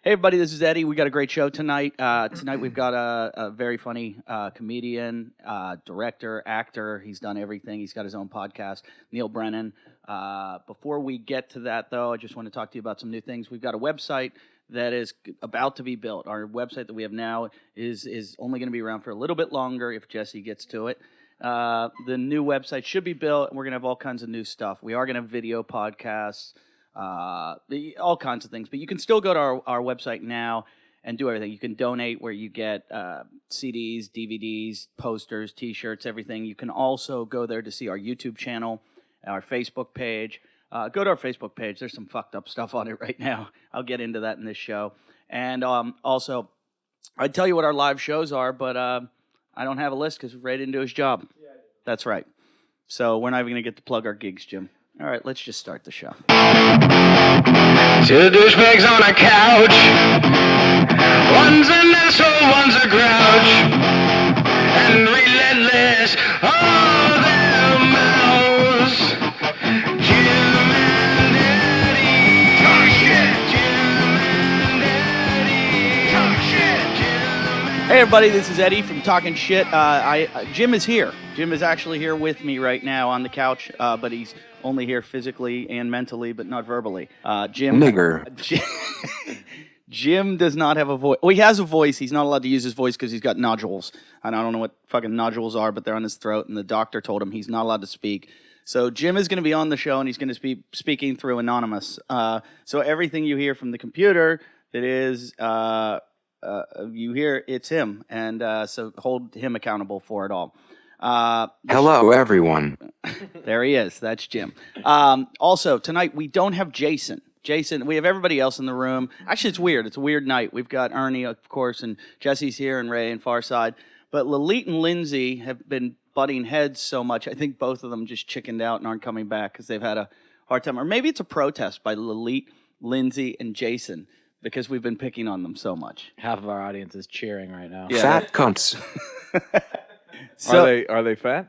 Hey everybody, this is Eddie. We got a great show tonight. Tonight we've got a very funny comedian, director, actor. He's done everything. He's got his own podcast, Neal Brennan. Before we get to that, though, I just want to talk to you about some new things. We've got a website that is about to be built. Our website that we have now is only going to be around for a little bit longer if Jesse gets to it. The new website should be built, and we're going to have all kinds of new stuff. We are going to have video podcasts. All kinds of things, but you can still go to our website now and do everything. You can donate where you get CDs, DVDs, posters, T-shirts, everything. You can also go there to see our YouTube channel, our Facebook page. Go to our Facebook page. There's some fucked up stuff on it right now. I'll get into that in this show. And also, I'd tell you what our live shows are, but I don't have a list because Ray didn't do his job. Yeah, that's right. So we're not even going to get to plug our gigs, Jim. All right, let's just start the show. Two douchebags on a couch. One's an asshole, one's a grouch. And relentless, all their mouths. Jim and Eddie. Talk shit. Jim and Eddie. Talk shit. Hey, everybody, this is Eddie from Talkin Shit. Jim is here. Jim is actually here with me right now on the couch, but he's only here physically and mentally, but not verbally. Jim. Nigger. Jim does not have a voice. Well, he has a voice. He's not allowed to use his voice because he's got nodules. And I don't know what fucking nodules are, but they're on his throat, and the doctor told him he's not allowed to speak. So Jim is going to be on the show, and he's going to be speaking through Anonymous. So everything you hear from the computer that is you hear, it's him. And so hold him accountable for it all. Hello, everyone. There he is. That's Jim. Also, tonight we don't have Jason. We have everybody else in the room. Actually, it's weird. It's a weird night. We've got Ernie, of course, and Jesse's here, and Ray, and Farside. But Lalit and Lindsay have been butting heads so much, I think both of them just chickened out and aren't coming back because they've had a hard time. Or maybe it's a protest by Lalit, Lindsay, and Jason because we've been picking on them so much. Half of our audience is cheering right now. Yeah, Fat cunts. So, are they fat?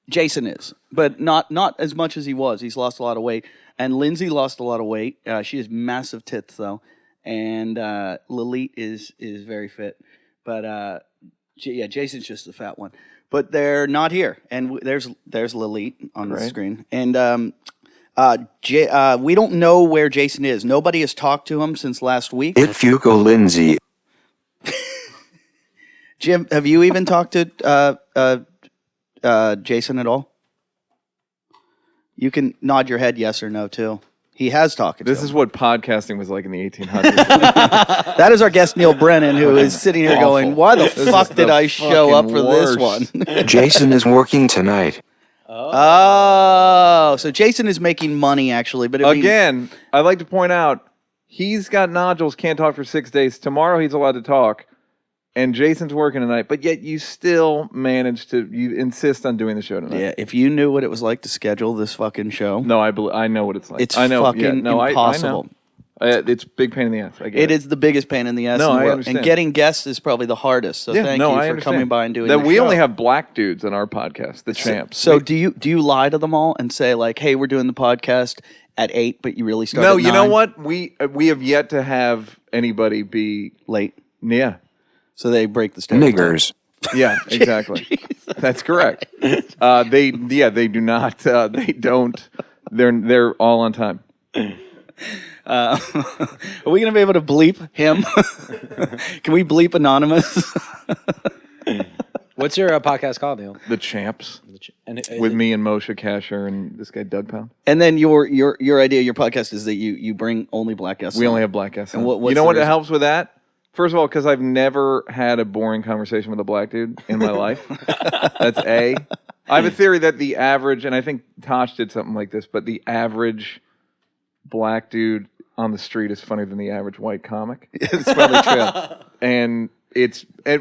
Jason is, but not as much as he was. He's lost a lot of weight. And Lindsay lost a lot of weight. She has massive tits, though. And Lalit is very fit. But, Jason's just the fat one. But they're not here. And there's Lalit on the screen. And we don't know where Jason is. Nobody has talked to him since last week. If you go Lindsay. Jim, have you even talked to Jason at all? You can nod your head yes or no, too. He has talked to him. This is what podcasting was like in the 1800s. That is our guest, Neal Brennan, who is sitting here going, why the fuck did I show up for this one? Jason is working tonight. Oh, so Jason is making money, actually. But Again, I'd like to point out, he's got nodules, can't talk for 6 days. Tomorrow he's allowed to talk. And Jason's working tonight, but yet you still manage to, you insist on doing the show tonight. Yeah, if you knew what it was like to schedule this fucking show. No, I know what it's like. It's I know, fucking impossible. I know. It's a big pain in the ass. I get it is the biggest pain in the ass in the world. I understand. And getting guests is probably the hardest. So thank you for coming by and doing the show. We only have black dudes on our podcast, the champs. So do you lie to them all and say like, hey, we're doing the podcast at 8, but you really start at 9? No, you know what? We have yet to have anybody be late. Yeah. So they break the stereotype. Niggers. Yeah, exactly. That's correct. They do not. They don't. They're all on time. Are we gonna be able to bleep him? Can we bleep Anonymous? What's your podcast called, Neal? The Champs. With me and Moshe Kasher and this guy Doug Pound. And then your idea, your podcast is that you bring only black guests. We only have black guests. And you know what helps with that? First of all, because I've never had a boring conversation with a black dude in my life. That's A. I have a theory that the average, and I think Tosh did something like this, but the average black dude on the street is funnier than the average white comic. It's probably true. And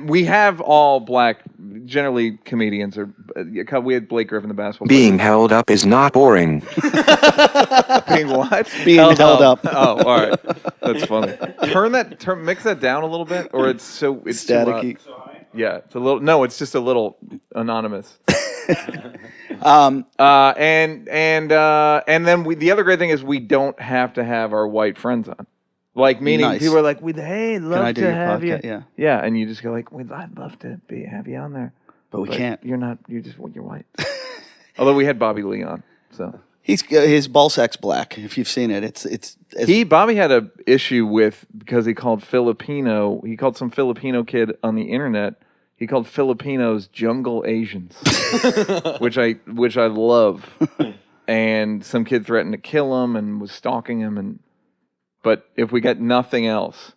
we have all black, generally comedians. We had Blake Griffin, the basketball player. Being held up is not boring. Being what? Being held up. Oh, all right. That's funny. Mix that down a little bit, or it's staticky. Yeah, it's a little. No, it's just a little anonymous. And then the other great thing is we don't have to have our white friends on. Like, meaning Nice. people are like, hey, Can I love do to your have you. podcast? Yeah. Yeah, and you just go like, I'd love to have you on there. But we can't. You're not, you're white. Although we had Bobby Lee on, so. His ball sack's black. If you've seen it, Bobby had a issue because he called some Filipino kid on the internet. He called Filipinos jungle Asians, which I love. And some kid threatened to kill him and was stalking him. But if we got nothing else,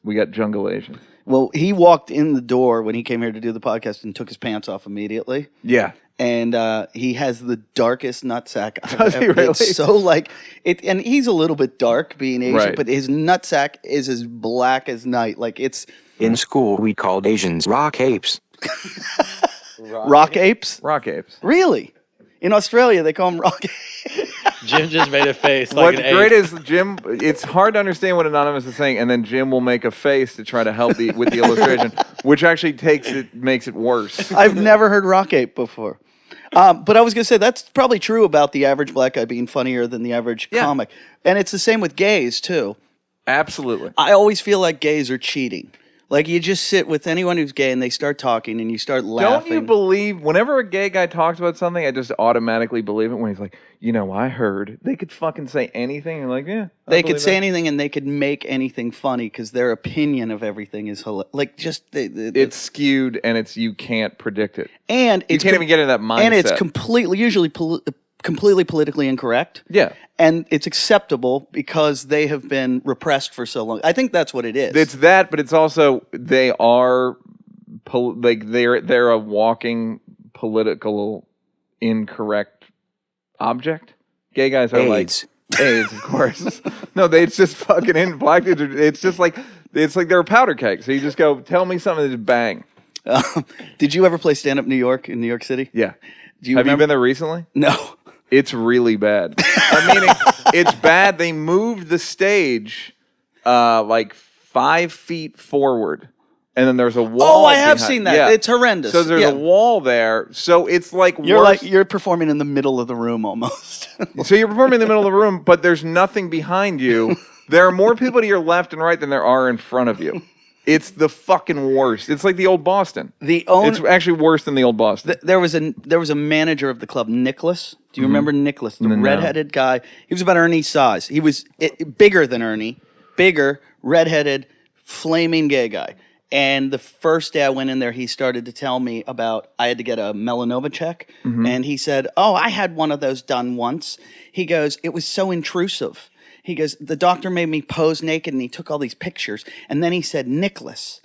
we got jungle Asians. Well, he walked in the door when he came here to do the podcast and took his pants off immediately. Yeah. And he has the darkest nutsack. Does he really? It's so like it, and he's a little bit dark, being Asian, Right. but his nutsack is as black as night. Like it's In school, we called Asians rock apes. rock apes. Rock apes. Really? In Australia, they call them rock. Jim just made a face like What's an great ape. is Jim. It's hard to understand what Anonymous is saying, and then Jim will make a face to try to help with the illustration, which actually makes it worse. I've never heard rock ape before. But I was going to say that's probably true about the average black guy being funnier than the average comic. And it's the same with gays, too. Absolutely. I always feel like gays are cheating. Like you just sit with anyone who's gay and they start talking and you start laughing. Don't you believe, whenever a gay guy talks about something, I just automatically believe it when he's like, I heard. They could fucking say anything. And like, yeah. They could say anything and they could make anything funny because their opinion of everything is like just it's skewed and you can't predict it. And you can't even get into that mindset. And it's completely politically incorrect. Yeah. And it's acceptable because they have been repressed for so long. I think that's what it is. It's that, but it's also they are they're a walking political incorrect object. Gay guys are AIDS. like AIDS, of course. No, it's just fucking in black dudes. It's like they're a powder keg. So you just go, tell me something, just bang. Did you ever play stand up New York in New York City? Yeah. Do you Have remember? you been there recently? No. It's really bad. I mean, it's bad. They moved the stage like 5 feet forward, and then there's a wall. Oh, I have behind- seen that. Yeah. It's horrendous. So there's a wall there. So it's like You're performing in the middle of the room almost. So you're performing in the middle of the room, but there's nothing behind you. There are more people to your left and right than there are in front of you. It's the fucking worst. It's like the old Boston. It's actually worse than the old Boston. There was a manager of the club, Nicholas. Do you remember Nicholas, the No. redheaded guy? He was about Ernie's size. He was bigger than Ernie, bigger, redheaded, flaming gay guy. And the first day I went in there, he started to tell me about I had to get a melanoma check, and he said, "Oh, I had one of those done once." He goes, "It was so intrusive." He goes, "The doctor made me pose naked and he took all these pictures." And then he said, "Nicholas,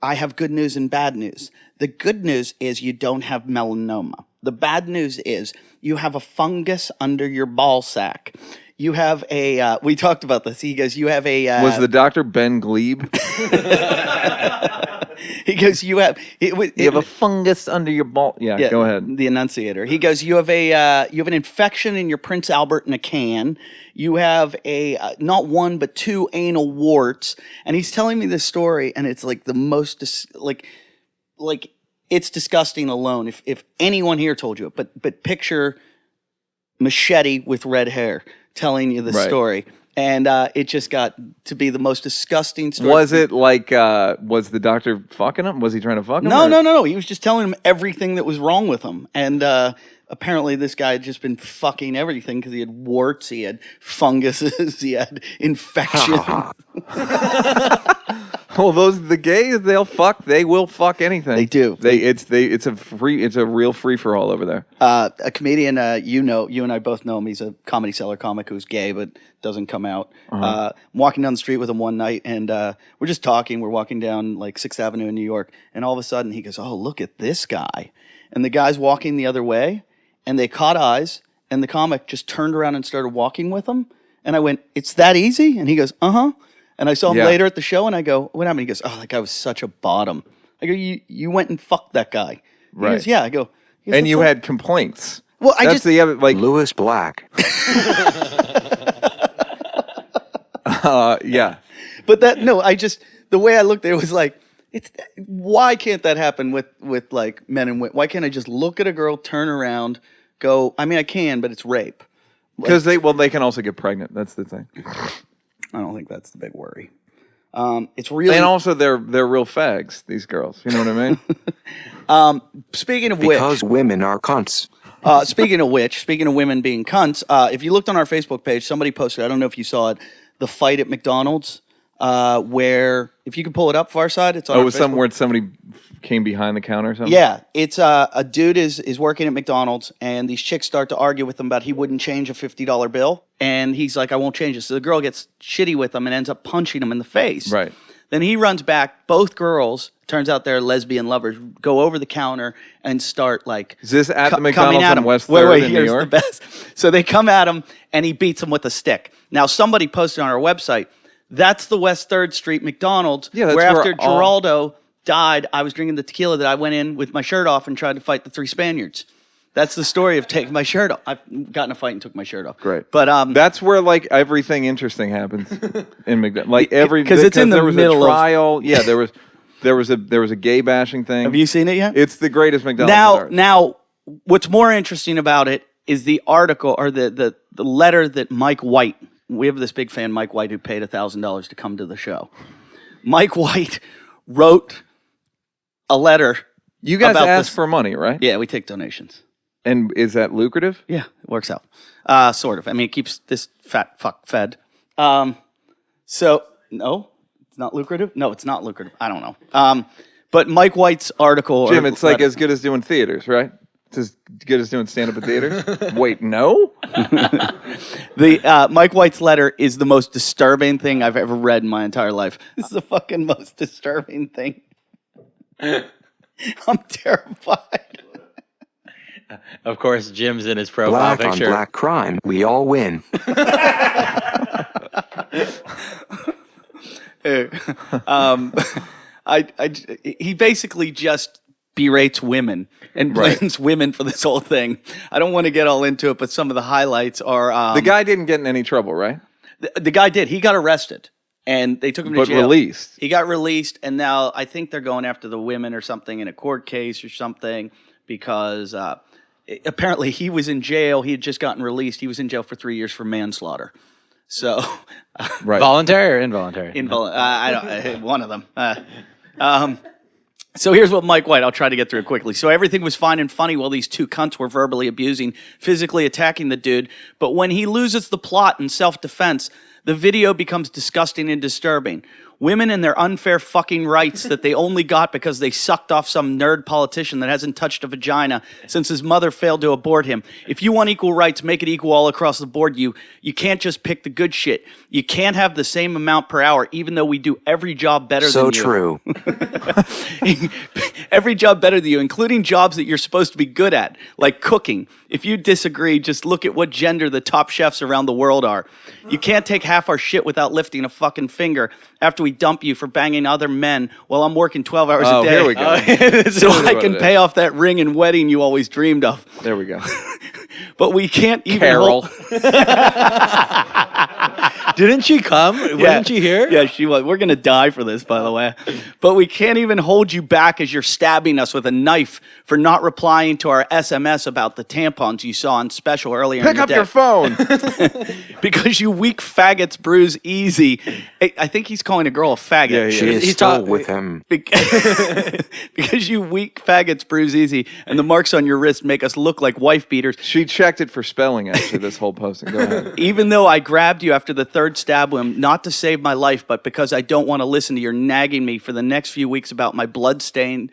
I have good news and bad news. The good news is you don't have melanoma. The bad news is you have a fungus under your ball sack. You have a, we talked about this. He goes, you have a... Was the doctor Ben Glebe? He goes, you have... You have a fungus under your ball. Yeah, go ahead. The enunciator. He goes, you have an infection in your Prince Albert in a can. You have not one, but 2 anal warts. And he's telling me this story, and it's like the most, like it's disgusting alone. If anyone here told you it, but picture Machete with red hair telling you the story. And it just got to be the most disgusting story. Was it like, was the doctor fucking him? Was he trying to fuck him? No. He was just telling him everything that was wrong with him. And apparently this guy had just been fucking everything because he had warts, he had funguses, he had infections. Well, the gays, they will fuck anything. They do. It's a real free for all over there. A comedian, you and I both know him. He's a Comedy Cellar comic who's gay but doesn't come out. I'm walking down the street with him one night, and we're just talking. We're walking down like 6th Avenue in New York, and all of a sudden he goes, "Oh, look at this guy!" And the guy's walking the other way, and they caught eyes, and the comic just turned around and started walking with him. And I went, "It's that easy?" And he goes, "Uh-huh." And I saw him later at the show, and I go, "What happened?" He goes, "Oh, that guy was such a bottom." I go, "You went and fucked that guy." He goes, "Yeah." I go, and you had complaints. Well, That's the other, like Lewis Black. yeah. But the way I looked at it was like, why can't that happen with like men and women? Why can't I just look at a girl, turn around, go? I mean, I can, but it's rape. Because they can also get pregnant. That's the thing. I don't think that's the big worry. It's really And also, they're real fags. These girls, you know what I mean? speaking of Because women are cunts. speaking of women being cunts, if you looked on our Facebook page, somebody posted. I don't know if you saw it. The fight at McDonald's, where if you can pull it up, far side, it's on. Oh, our it was something Facebook. where somebody came behind the counter or something. Yeah, it's a dude is working at McDonald's, and these chicks start to argue with him about he wouldn't change a $50 bill, and he's like, "I won't change it." So the girl gets shitty with him and ends up punching him in the face. Right. Then he runs back. Both girls, turns out they're lesbian lovers, go over the counter and start like. Is this at the coming McDonald's at on him. West Wait, 3rd in New here's York? the best. So they come at him, and he beats them with a stick. Now somebody posted on our website. That's the West 3rd Street McDonald's, Yeah, that's where where after Geraldo died, I was drinking the tequila that I went in with my shirt off and tried to fight the 3 Spaniards. That's the story of taking my shirt off. I've got in a fight and took my shirt off. Great. But That's where like everything interesting happens in McDonald's. Like Because it's in the there was middle a of- trial. Yeah, there was a gay bashing thing. have you seen it yet? It's the greatest McDonald's. on earth. Now, what's more interesting about it is the article or the letter that Mike White. We have this big fan, Mike White, who paid $1,000 to come to the show. Mike White wrote a letter. You guys about ask this- for money, right? Yeah, we take donations. And is that lucrative? Yeah, it works out. Sort of. I mean, it keeps this fat fuck fed. So, no, it's not lucrative? No, it's not lucrative. I don't know. But Mike White's article... Jim, or it's like letter- as good as doing theaters, right? It's as good as doing stand-up at theaters. Wait, no? The Mike White's letter is the most disturbing thing I've ever read in my entire life. This is the fucking most disturbing thing. I'm terrified. Of course, Jim's in his profile Black on picture. black crime. We all win. He basically just berates women and blames women for this whole thing. I don't want to get all into it, but some of the highlights are... The guy didn't get in any trouble, right? The guy did. He got arrested, and they took him to But jail. released. He got released, and now I think they're going after the women or something in a court case or something because apparently he was in jail. He had just gotten released. He was in jail for 3 years for manslaughter. So, Right. Voluntary or involuntary? I don't. One of them. So here's what Mike White. I'll try to get through it quickly. So everything was fine and funny while these two cunts were verbally abusing, physically attacking the dude. But when he loses the plot in self-defense, the video becomes disgusting and disturbing. Women and their unfair fucking rights that they only got because they sucked off some nerd politician that hasn't touched a vagina since his mother failed to abort him. If you want equal rights, make it equal all across the board. You can't just pick the good shit. You can't have the same amount per hour, even though we do every job better than you. So true. Every job better than you, including jobs that you're supposed to be good at, like cooking. If you disagree, just look at what gender the top chefs around the world are. You can't take half our shit without lifting a fucking finger after we dump you for banging other men while I'm working 12 hours a day. Here we go. So I what can it pay off that ring and wedding you always dreamed of. There we go. But we can't even Carol. Didn't she come? Wasn't she here? Yeah, she was. We're going to die for this, by the way. But we can't even hold you back as you're stabbing us with a knife for not replying to our SMS about the tampons you saw on special earlier in Pick the up day. your phone. Because you weak faggots bruise easy. I think he's calling a girl a faggot. Yeah, She is He's still talk- with him. Because you weak faggots bruise easy, and the marks on your wrist make us look like wife beaters. She checked it for spelling, actually, this whole posting. Go ahead. Even though I grabbed you after the third stab wound, not to save my life, but because I don't want to listen to your nagging me for the next few weeks about my blood-stained...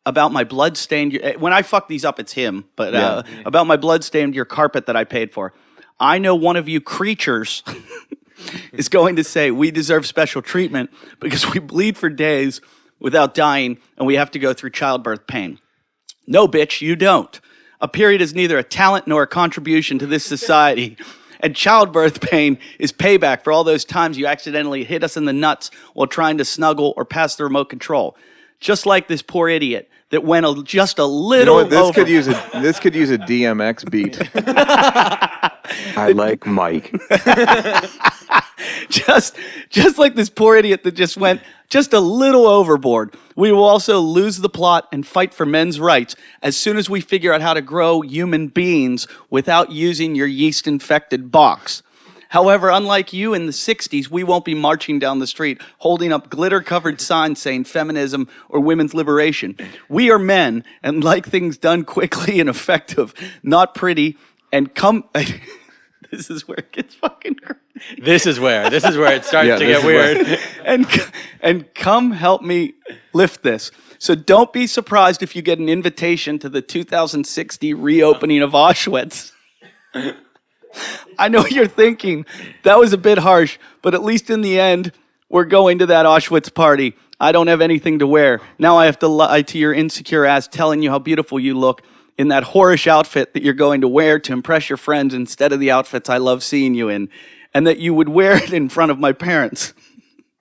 When I fuck these up, it's him. But about my blood-stained your carpet that I paid for. I know one of you creatures is going to say we deserve special treatment because we bleed for days without dying and we have to go through childbirth pain. No, bitch, you don't. A period is neither a talent nor a contribution to this society. And childbirth pain is payback for all those times you accidentally hit us in the nuts while trying to snuggle or pass the remote control. Just like this poor idiot that went just a You know little what? This over. could use a DMX beat. I like Mike. just like this poor idiot that just went just a little overboard. We will also lose the plot and fight for men's rights as soon as we figure out how to grow human beings without using your yeast-infected box. However, unlike you in the 60s, we won't be marching down the street holding up glitter-covered signs saying feminism or women's liberation. We are men and like things done quickly and effective, not pretty, and come... This is where it gets fucking crazy. This is where it starts to get weird. And come help me lift this. So don't be surprised if you get an invitation to the 2060 reopening of Auschwitz. I know you're thinking, that was a bit harsh, but at least in the end, we're going to that Auschwitz party. I don't have anything to wear. Now I have to lie to your insecure ass telling you how beautiful you look in that whorish outfit that you're going to wear to impress your friends instead of the outfits I love seeing you in, and that you would wear it in front of my parents.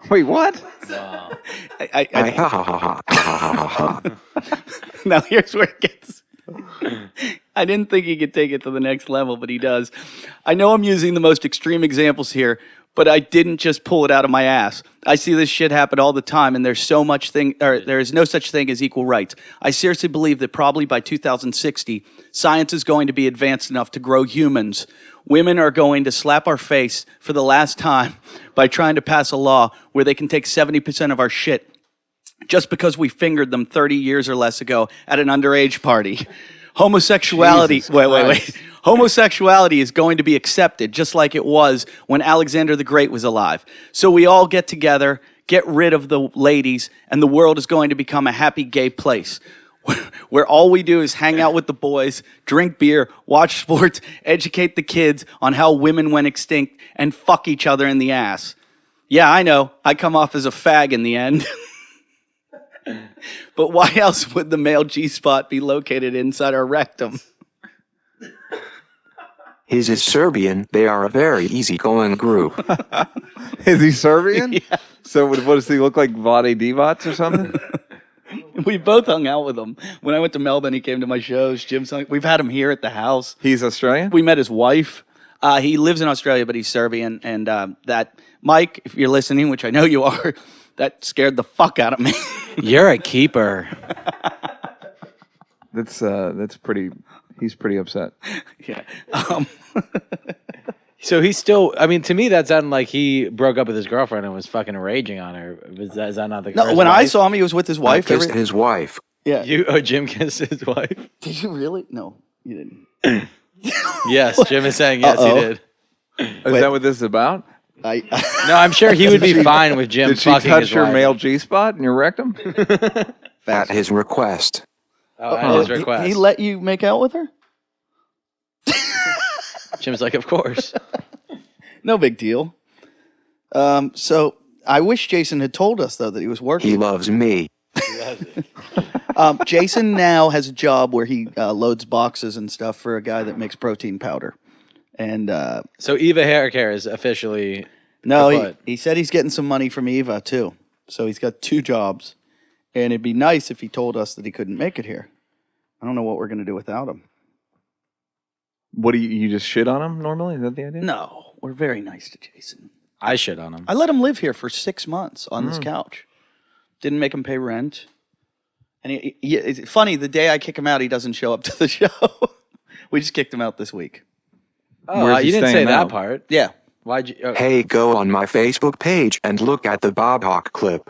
Wait, what? Wow. Now here's where it gets... I didn't think he could take it to the next level, but he does. I know I'm using the most extreme examples here, but I didn't just pull it out of my ass. I see this shit happen all the time, and there is no such thing as equal rights. I seriously believe that probably by 2060, science is going to be advanced enough to grow humans. Women are going to slap our face for the last time by trying to pass a law where they can take 70% of our shit just because we fingered them 30 years or less ago at an underage party. Homosexuality, wait. Homosexuality is going to be accepted just like it was when Alexander the Great was alive. So we all get together, get rid of the ladies, and the world is going to become a happy gay place where all we do is hang out with the boys, drink beer, watch sports, educate the kids on how women went extinct, and fuck each other in the ass. Yeah, I know, I come off as a fag in the end. But why else would the male G-spot be located inside our rectum? His is Serbian. They are a very easygoing group. Is he Serbian? Yeah. So what does he look like, Vlade Divac or something? We both hung out with him. When I went to Melbourne, he came to my shows. We've had him here at the house. He's Australian? We met his wife. He lives in Australia, but he's Serbian. And that, Mike, if you're listening, which I know you are, that scared the fuck out of me. You're a keeper. That's pretty... He's pretty upset. Yeah. So he's still... I mean, to me, that sounded like he broke up with his girlfriend and was fucking raging on her. Is that not the No, correct when I wife? saw him, he was with his wife. Kissed his wife. Yeah. Jim kissed his wife? Did you really? No, you didn't. Yes, Jim is saying yes, Uh-oh. he did. Is that what this is about? No, I'm sure he would be fine with Jim Did she fucking touch his your wife. male G-spot in your rectum? At his request. Oh, at his request. He let you make out with her? Jim's like, of course. No big deal. So I wish Jason had told us, though, that he was working. He loves me. Jason now has a job where he loads boxes and stuff for a guy that makes protein powder. And So Eva Hair Care is officially... no, he said he's getting some money from Eva, too. So he's got 2 jobs. And it'd be nice if he told us that he couldn't make it here. I don't know what we're going to do without him. What do you just shit on him normally? Is that the idea? No, we're very nice to Jason. I shit on him. I let him live here for 6 months on this couch. Didn't make him pay rent. And it's funny, the day I kick him out, he doesn't show up to the show. We just kicked him out this week. Oh, Where's he you didn't say staying that now? part. Yeah. Why'd you... Oh. Hey, go on my Facebook page and look at the Bob Hawke clip.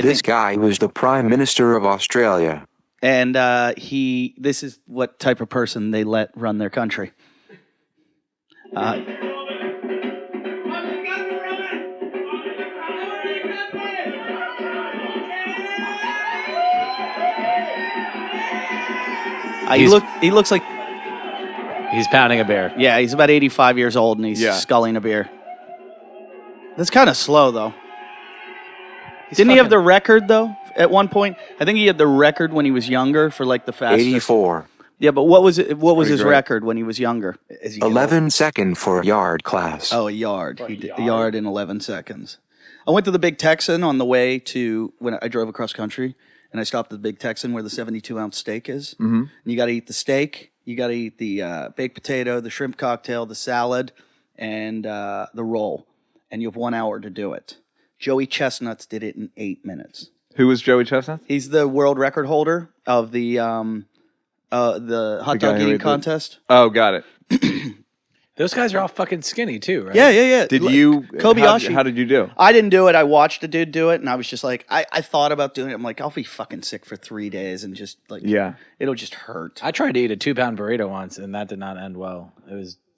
This guy was the Prime Minister of Australia. And this is what type of person they let run their country. He looks like, He's pounding a beer. yeah, he's about 85 years old and he's sculling a beer. That's kind of slow, though. Didn't he have the record, though, at one point? I think he had the record when he was younger for, like, the fastest. 84. Yeah, but what was his great. record when he was younger? 11 second for a yard class. Oh, a yard. He did a yard in 11 seconds. I went to the Big Texan on the way to when I drove across country, and I stopped at the Big Texan where the 72-ounce steak is. Mm-hmm. And you got to eat the steak, you got to eat the baked potato, the shrimp cocktail, the salad, and the roll. And you have 1 hour to do it. Joey Chestnuts did it in 8 minutes. Who was Joey Chestnut? He's the world record holder of the hot guy dog who eating ate the- contest. Oh, got it. Those guys are all fucking skinny too, right? Yeah. Did you? Kobayashi. How did you do? I didn't do it. I watched a dude do it, and I was just like, I thought about doing it. I'm like, I'll be fucking sick for 3 days, and just like, it'll just hurt. I tried to eat a 2-pound burrito once, and that did not end well.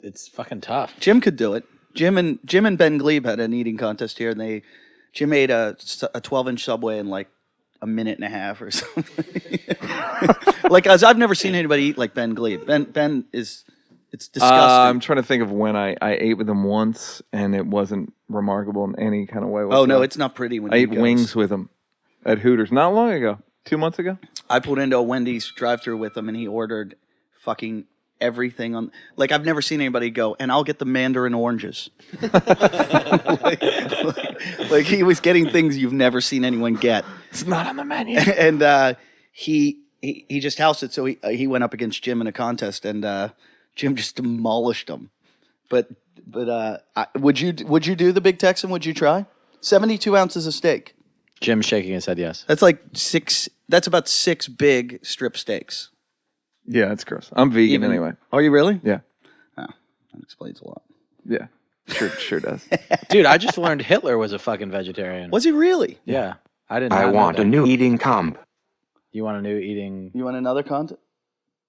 It's fucking tough. Jim could do it. Jim and Ben Glebe had an eating contest here, and Jim ate a 12-inch Subway in like a minute and a half or something. Like, as I've never seen anybody eat like Ben Glebe. Ben is. It's disgusting. I'm trying to think of when I ate with him once, and it wasn't remarkable in any kind of way whatsoever. Oh, no, it's not pretty when I he ate wings with him at Hooters not long ago. 2 months ago? I pulled into a Wendy's drive-thru with him, and he ordered fucking everything on. Like, I've never seen anybody go, and I'll get the mandarin oranges. like he was getting things you've never seen anyone get. It's not on the menu. And he just housed it, so he went up against Jim in a contest, and Jim just demolished him. But would you do the Big Texan? Would you try 72 ounces of steak? Jim's shaking his head yes. That's like six. That's about 6 big strip steaks. Yeah, that's gross. I'm vegan anyway. Are you really? Yeah. Oh, that explains a lot. Yeah. Sure does. Dude, I just learned Hitler was a fucking vegetarian. Was he really? Yeah. I didn't I want a new eating comp. You want a new eating You want another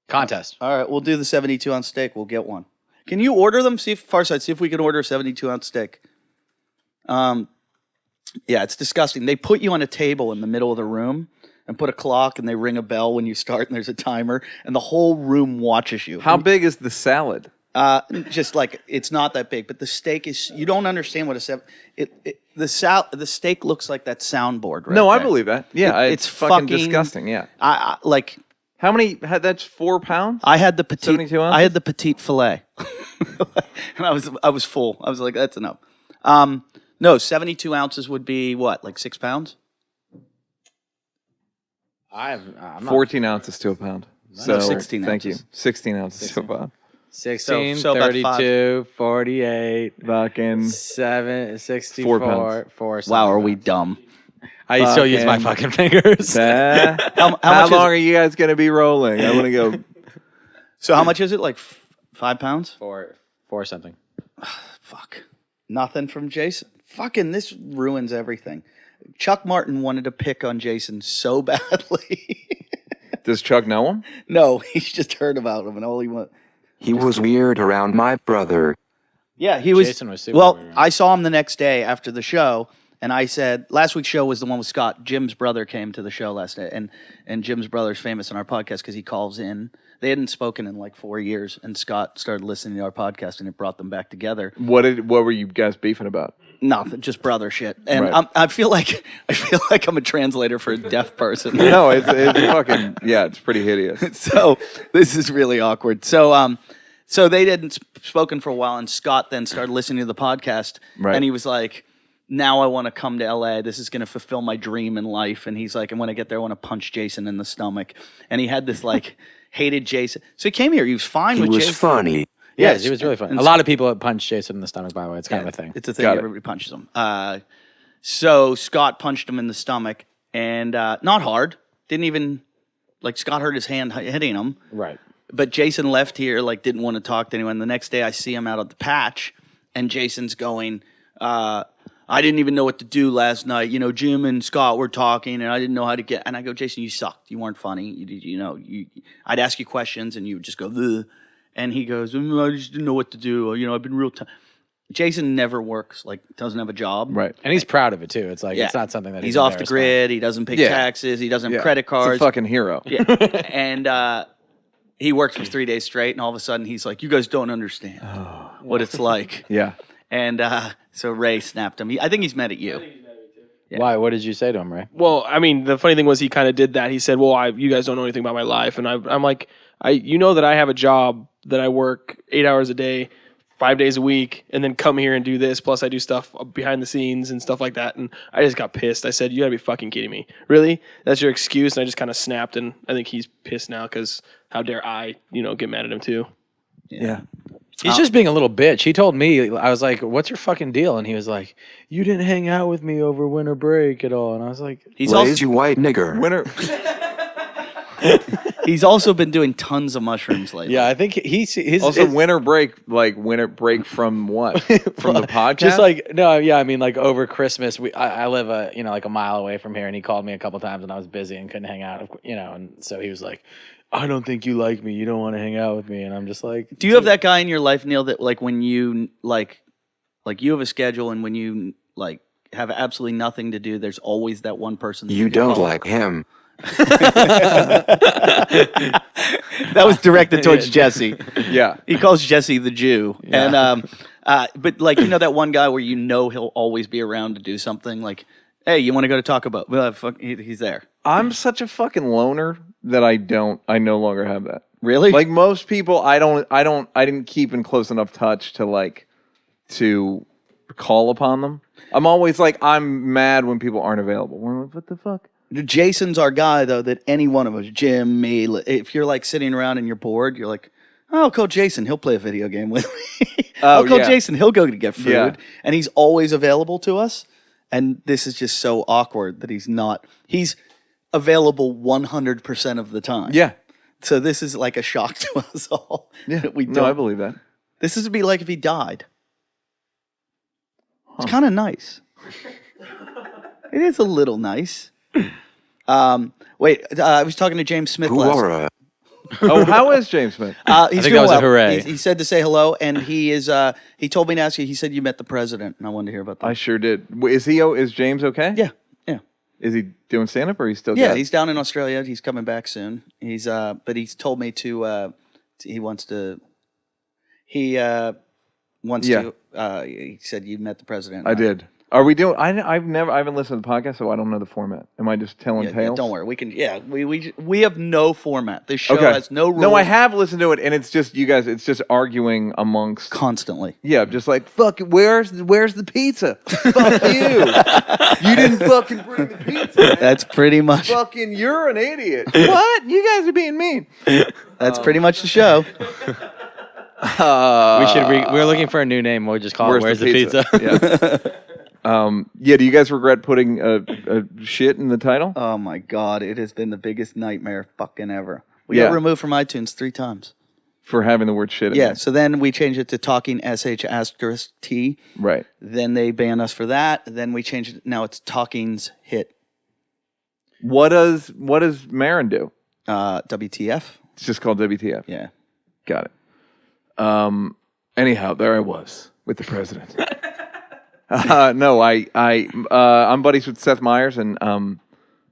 contest? All right, we'll do the 72-ounce steak. We'll get one. Can you order them? See if we can order a 72-ounce steak. Yeah, it's disgusting. They put you on a table in the middle of the room and put a clock, and they ring a bell when you start, and there's a timer, and the whole room watches you. How big is the salad? Just like, it's not that big, but the steak is. You don't understand what the steak looks like that soundboard. Right No, I there. believe that. Yeah, it's fucking disgusting. Yeah. I like. How many? That's 4 pounds. I had the petite. 72 ounces? I had the petite fillet, and I was full. I was like, that's enough. No, 72 ounces would be what, like 6 pounds? I'm 14 ounces to a pound. So 16 thank you. ounces. 16 ounces to a pound. 16, So about 32, 48, Fucking 7, 64, 4 pounds. 4 Wow, are we dumb? I still use my fucking fingers. How How much long are you guys gonna be rolling? I want to go. So how much is it? Like 5 pounds? 4 something. Fuck. Nothing from Jason. Fucking this ruins everything. Chuck Martin wanted to pick on Jason so badly. Does Chuck know him? No, he's just heard about him, and all he wants. He was weird around my brother. Yeah, he was. Jason was super well, weird. I saw him the next day after the show, and I said, last week's show was the one with Scott. Jim's brother came to the show last night, and Jim's brother's famous on our podcast because he calls in. They hadn't spoken in like 4 years, and Scott started listening to our podcast, and it brought them back together. What were you guys beefing about? Nothing, just brother shit. And Right. I feel like I'm a translator for a deaf person. No, it's fucking it's pretty hideous. So this is really awkward. So so they didn't spoken for a while, and Scott then started listening to the podcast, Right. and he was like, now I want to come to LA. This is going to fulfill my dream in life. And he's like, and when I get there, I want to punch Jason in the stomach. And he had this like hated Jason. So he came here. He was fine He with was Jason. funny. Yes, he was really fun. And A lot of people punch Jason in the stomach, by the way. It's kind of a thing. It's a thing. Got it. Everybody punches him. So Scott punched him in the stomach, and not hard. Didn't even like Scott hurt his hand hitting him. Right. But Jason left here, like didn't want to talk to anyone. The next day, I see him out at the patch, and Jason's going, "I didn't even know what to do last night. You know, Jim and Scott were talking, and I didn't know how to get." And I go, "Jason, you sucked. You weren't funny. I'd ask you questions, and you would just go, ugh." And he goes, "I just didn't know what to do. You know, I've been real tough." Jason never works, like doesn't have a job. Right. And he's proud of it, too. It's like, it's not something that he's off the grid. He doesn't pay taxes. He doesn't have credit cards. He's a fucking hero. Yeah. And he worked for 3 days straight, and all of a sudden he's like, "You guys don't understand what it's like." Yeah. And so Ray snapped him. I think he's mad at you. Yeah. Why? What did you say to him, Ray? Well, I mean, the funny thing was he kind of did that. He said, "Well, you guys don't know anything about my life," and I'm like, you know that I have a job that I work 8 hours a day, 5 days a week, and then come here and do this. Plus, I do stuff behind the scenes and stuff like that. And I just got pissed. I said, "You gotta be fucking kidding me! Really? That's your excuse?" And I just kind of snapped. And I think he's pissed now because how dare I, get mad at him too? Yeah. He's just being a little bitch. He told me, I was like, "What's your fucking deal?" And he was like, "You didn't hang out with me over winter break at all." And I was like, He's Lazy white nigger. Winner. He's also been doing tons of mushrooms lately. Yeah, I think his winter break from what? From the podcast? Just like no, yeah, I mean like over Christmas, I live like a mile away from here, and he called me a couple times, and I was busy and couldn't hang out, and so he was like, "I don't think you like me. You don't want to hang out with me," and I'm just like, do you have that guy in your life, Neal, that like when you like you have a schedule, and when you like have absolutely nothing to do, there's always that one person that You don't like him. That was directed towards Jesse. Yeah. He calls Jesse the Jew. Yeah. And but like that one guy where he'll always be around to do something like, hey, you want to go to Taco Bell? Well, he's there. I'm such a fucking loner that I no longer have that. Really? Like most people, I didn't keep in close enough touch to call upon them. I'm always like, I'm mad when people aren't available. We're like, what the fuck? Jason's our guy, though, that any one of us, Jim, me, if you're like sitting around and you're bored, you're like, oh, I'll call Jason. He'll play a video game with me. I'll call Jason. He'll go to get food. Yeah. And he's always available to us. And this is just so awkward that he's not. He's available 100% of the time. Yeah. So this is like a shock to us all. Yeah. I believe that. This would be like if he died. It's kind of nice. It is a little nice. Wait, I was talking to James Smith last night. Oh, how is James Smith? He's I think doing that was well. a hooray. He said to say hello, and he is. He told me to ask you. He said you met the president, and I wanted to hear about that. I sure did. Is James okay? Yeah. Is he doing stand up or he's still? Yeah, he's down in Australia. He's coming back soon. But he's told me to. He wants to. He wants to. He said you met the president. I did. Are we doing? I haven't listened to the podcast, so I don't know the format. Am I just telling tales? Yeah, don't worry. We can. Yeah, we have no format. This show has no rules. No, I have listened to it, and it's just you guys. It's just arguing amongst constantly. Yeah, just like fuck. Where's the pizza? Fuck you. You didn't fucking bring the pizza. Man. That's pretty much. Fucking, you're an idiot. What? You guys are being mean. That's pretty much the show. We're looking for a new name. We'll just call it Where's the Pizza? Yeah. Do you guys regret putting a shit in the title? Oh my God, it has been the biggest nightmare fucking ever. We got removed from iTunes 3 times. For having the word shit in there. So then we changed it to Talking *T. Right. Then they banned us for that. Then we changed it. Now it's Talking's Hit. What does Marin do? WTF. It's just called WTF. Yeah. Got it. Anyhow, there I was with the president. No, I'm buddies with Seth Meyers, and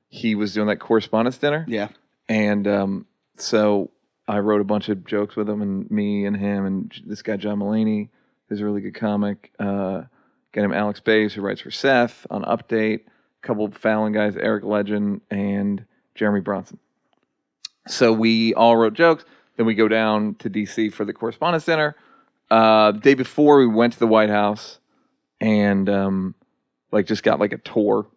he was doing that correspondence dinner. Yeah. And so I wrote a bunch of jokes with him, and me and him, and this guy John Mulaney, who's a really good comic. Got him Alex Bays, who writes for Seth on Update. A couple of Fallon guys, Eric Legend and Jeremy Bronson. So we all wrote jokes. Then we go down to D.C. for the correspondence dinner. The day before, we went to the White House. And just got like a tour,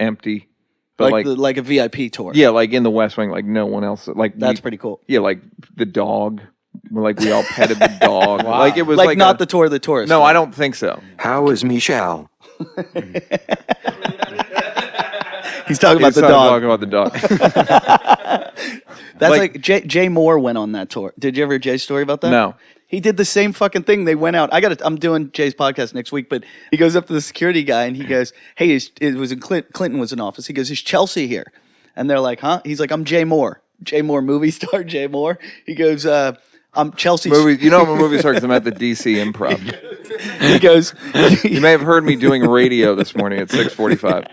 empty, but like a VIP tour, like in the West Wing, like no one else, like that's pretty cool. Yeah, like the dog, like we all petted the dog, wow. Like it was like not the tour of the tourist. No, I don't think so. How is Michelle? He's talking about the dog. Talking about the dog. That's like Jay Moore went on that tour. Did you ever hear Jay's story about that? No. He did the same fucking thing. They went out. I'm doing Jay's podcast next week, but he goes up to the security guy and he goes, "Hey, it was in Clinton was in office." He goes, "Is Chelsea here?" And they're like, "Huh?" He's like, "I'm Jay Moore, movie star Jay Moore." He goes, "I'm Chelsea's." You know I'm a movie star because I'm at the DC Improv. He goes, "You may have heard me doing radio this morning at 6:45."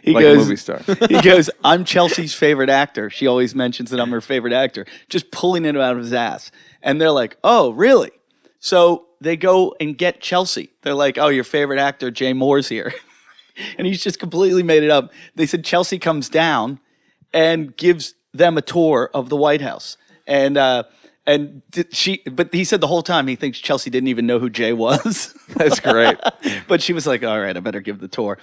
He like goes, a movie star. He goes, "I'm Chelsea's favorite actor." She always mentions that I'm her favorite actor, just pulling it out of his ass. And they're like, "Oh, really?" So they go and get Chelsea. They're like, "Oh, your favorite actor, Jay Moore's here." And he's just completely made it up. They said Chelsea comes down and gives them a tour of the White House. But he said the whole time he thinks Chelsea didn't even know who Jay was. That's great. But she was like, "All right, I better give the tour."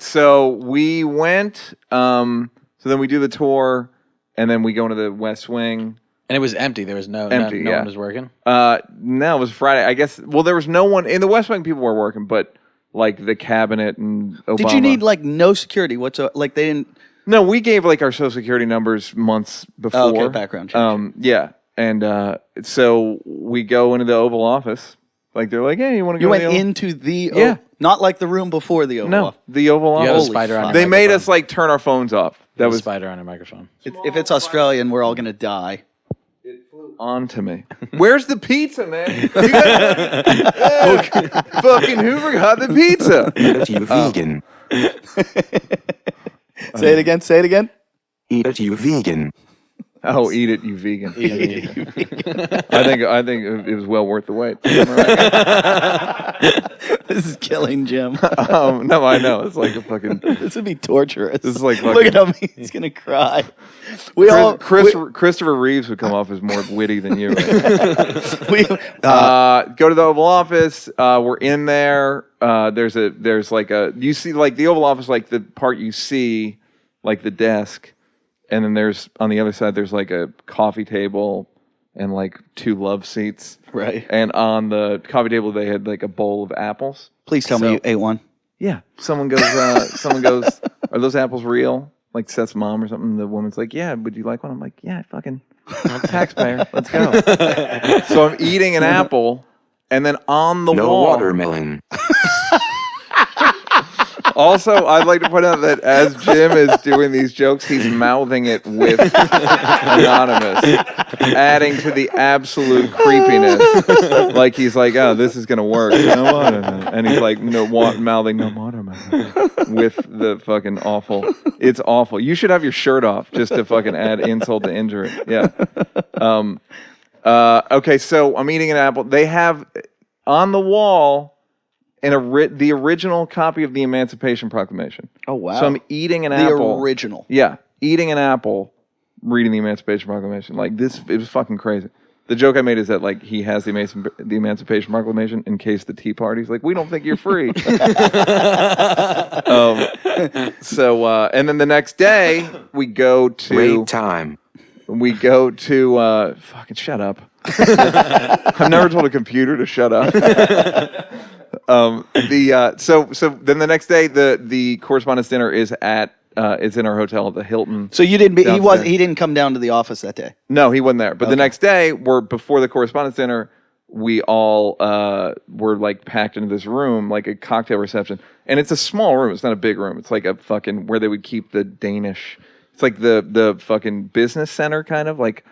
So we went, so then we do the tour, and then we go into the West Wing. And it was empty. There was no one was working. No, it was Friday. I guess. Well, there was no one in the West Wing. People were working, but like the cabinet and Obama. Did you need like no security whatsoever? Like they didn't. No, we gave like our social security numbers months before. Oh, okay, background check. Yeah, and so we go into the Oval Office. Like they're like, hey, you want to go? You went to the into the Yeah. not like the room before the Oval No, Office. the Oval You have a Office. spider on your They made microphone. us like turn our phones off. That That was was spider on your microphone. If it's Australian, we're all gonna die. on to me. Where's the pizza, man? You guys, fucking Hoover got the pizza. Eat it, you vegan. Say it again. Say it again. Eat it, you vegan. Oh, eat it, you vegan. I think it was well worth the wait. This is killing Jim. No, I know. It's like a fucking. This would be torturous. This is like Look at him. He's gonna cry. We Christopher Reeves would come off as more witty than you. Right? we Go to the Oval Office. We're in there. There's like you see like the Oval Office, like the part you see, like the desk, and then there's on the other side there's like a coffee table and like 2 love seats. right. And on the coffee table they had like a bowl of apples. Please tell me you ate one. Yeah. Someone goes, are those apples real? Like Seth's mom or something. The woman's like, yeah, would you like one? I'm like, yeah, I'm taxpayer. Let's go. So I'm eating an apple, and then on the No wall. watermelon. Also, I'd like to point out that as Jim is doing these jokes, he's mouthing it with anonymous, adding to the absolute creepiness. Like he's like, oh, this is gonna work. No watermelon. And he's like, mouthing no watermelon with the fucking awful. It's awful. You should have your shirt off just to fucking add insult to injury. Yeah. Okay, so I'm eating an apple. They have on the wall the original copy of the Emancipation Proclamation. Oh wow. So I'm eating an the apple. original. Yeah, eating an apple, reading the Emancipation Proclamation. Like this, it was fucking crazy. The joke I made is that like he has the Emancipation Proclamation in case the Tea Party's like, we don't think you're free. And then the next day we go to Raid time. fucking shut up. I've never told a computer to shut up. So then the next day the correspondence dinner is at it's in our hotel at the Hilton. So you didn't. He downstairs. He didn't come down to the office that day. No, he wasn't there. But the next day, before the correspondence dinner, we all were like packed into this room, like a cocktail reception, and it's a small room. It's not a big room. It's like a fucking where they would keep the Danish. It's like the fucking business center kind of like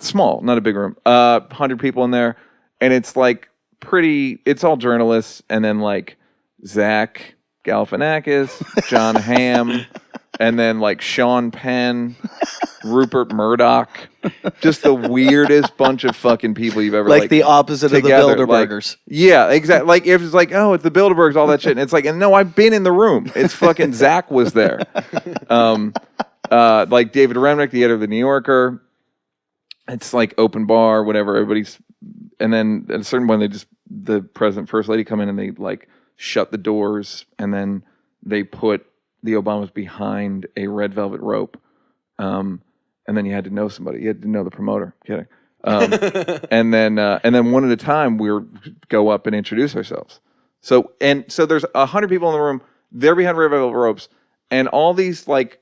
small, not a big room. 100 people in there, and it's like pretty. It's all journalists, and then like Zach Galifianakis, John Hamm. And then like Sean Penn, Rupert Murdoch, just the weirdest bunch of fucking people you've ever Like the opposite together. of the Bilderbergers. Like, yeah, exactly. Like if it's like, oh, it's the Bilderbergs, all that shit. And it's like, and no, I've been in the room. It's fucking Zach was there. Like David Remnick, the editor of the New Yorker. It's like open bar, whatever. Everybody's, and then at a certain point, the president, first lady come in and they like shut the doors, and then they put the Obamas behind a red velvet rope, and then you had to know somebody. You had to know the promoter. Kidding. And then one at a time we go up and introduce ourselves. So there's 100 people in the room. They're behind red velvet ropes, and all these like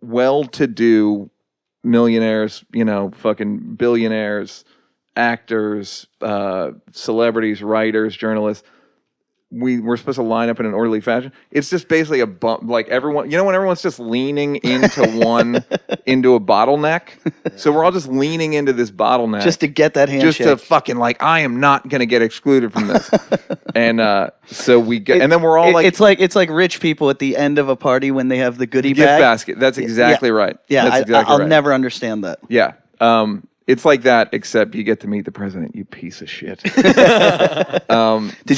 well-to-do millionaires, fucking billionaires, actors, celebrities, writers, journalists. We're supposed to line up in an orderly fashion. It's just basically a bump, like everyone, when everyone's just leaning into into a bottleneck. So we're all just leaning into this bottleneck. Just to get that handshake. Just to fucking like, I am not going to get excluded from this. And so we get, and then we're all like. It's like rich people at the end of a party when they have the goodie gift bag. basket. That's exactly right. Yeah, That's exactly I'll right. never understand that. Yeah. It's like that, except you get to meet the president, you piece of shit. Did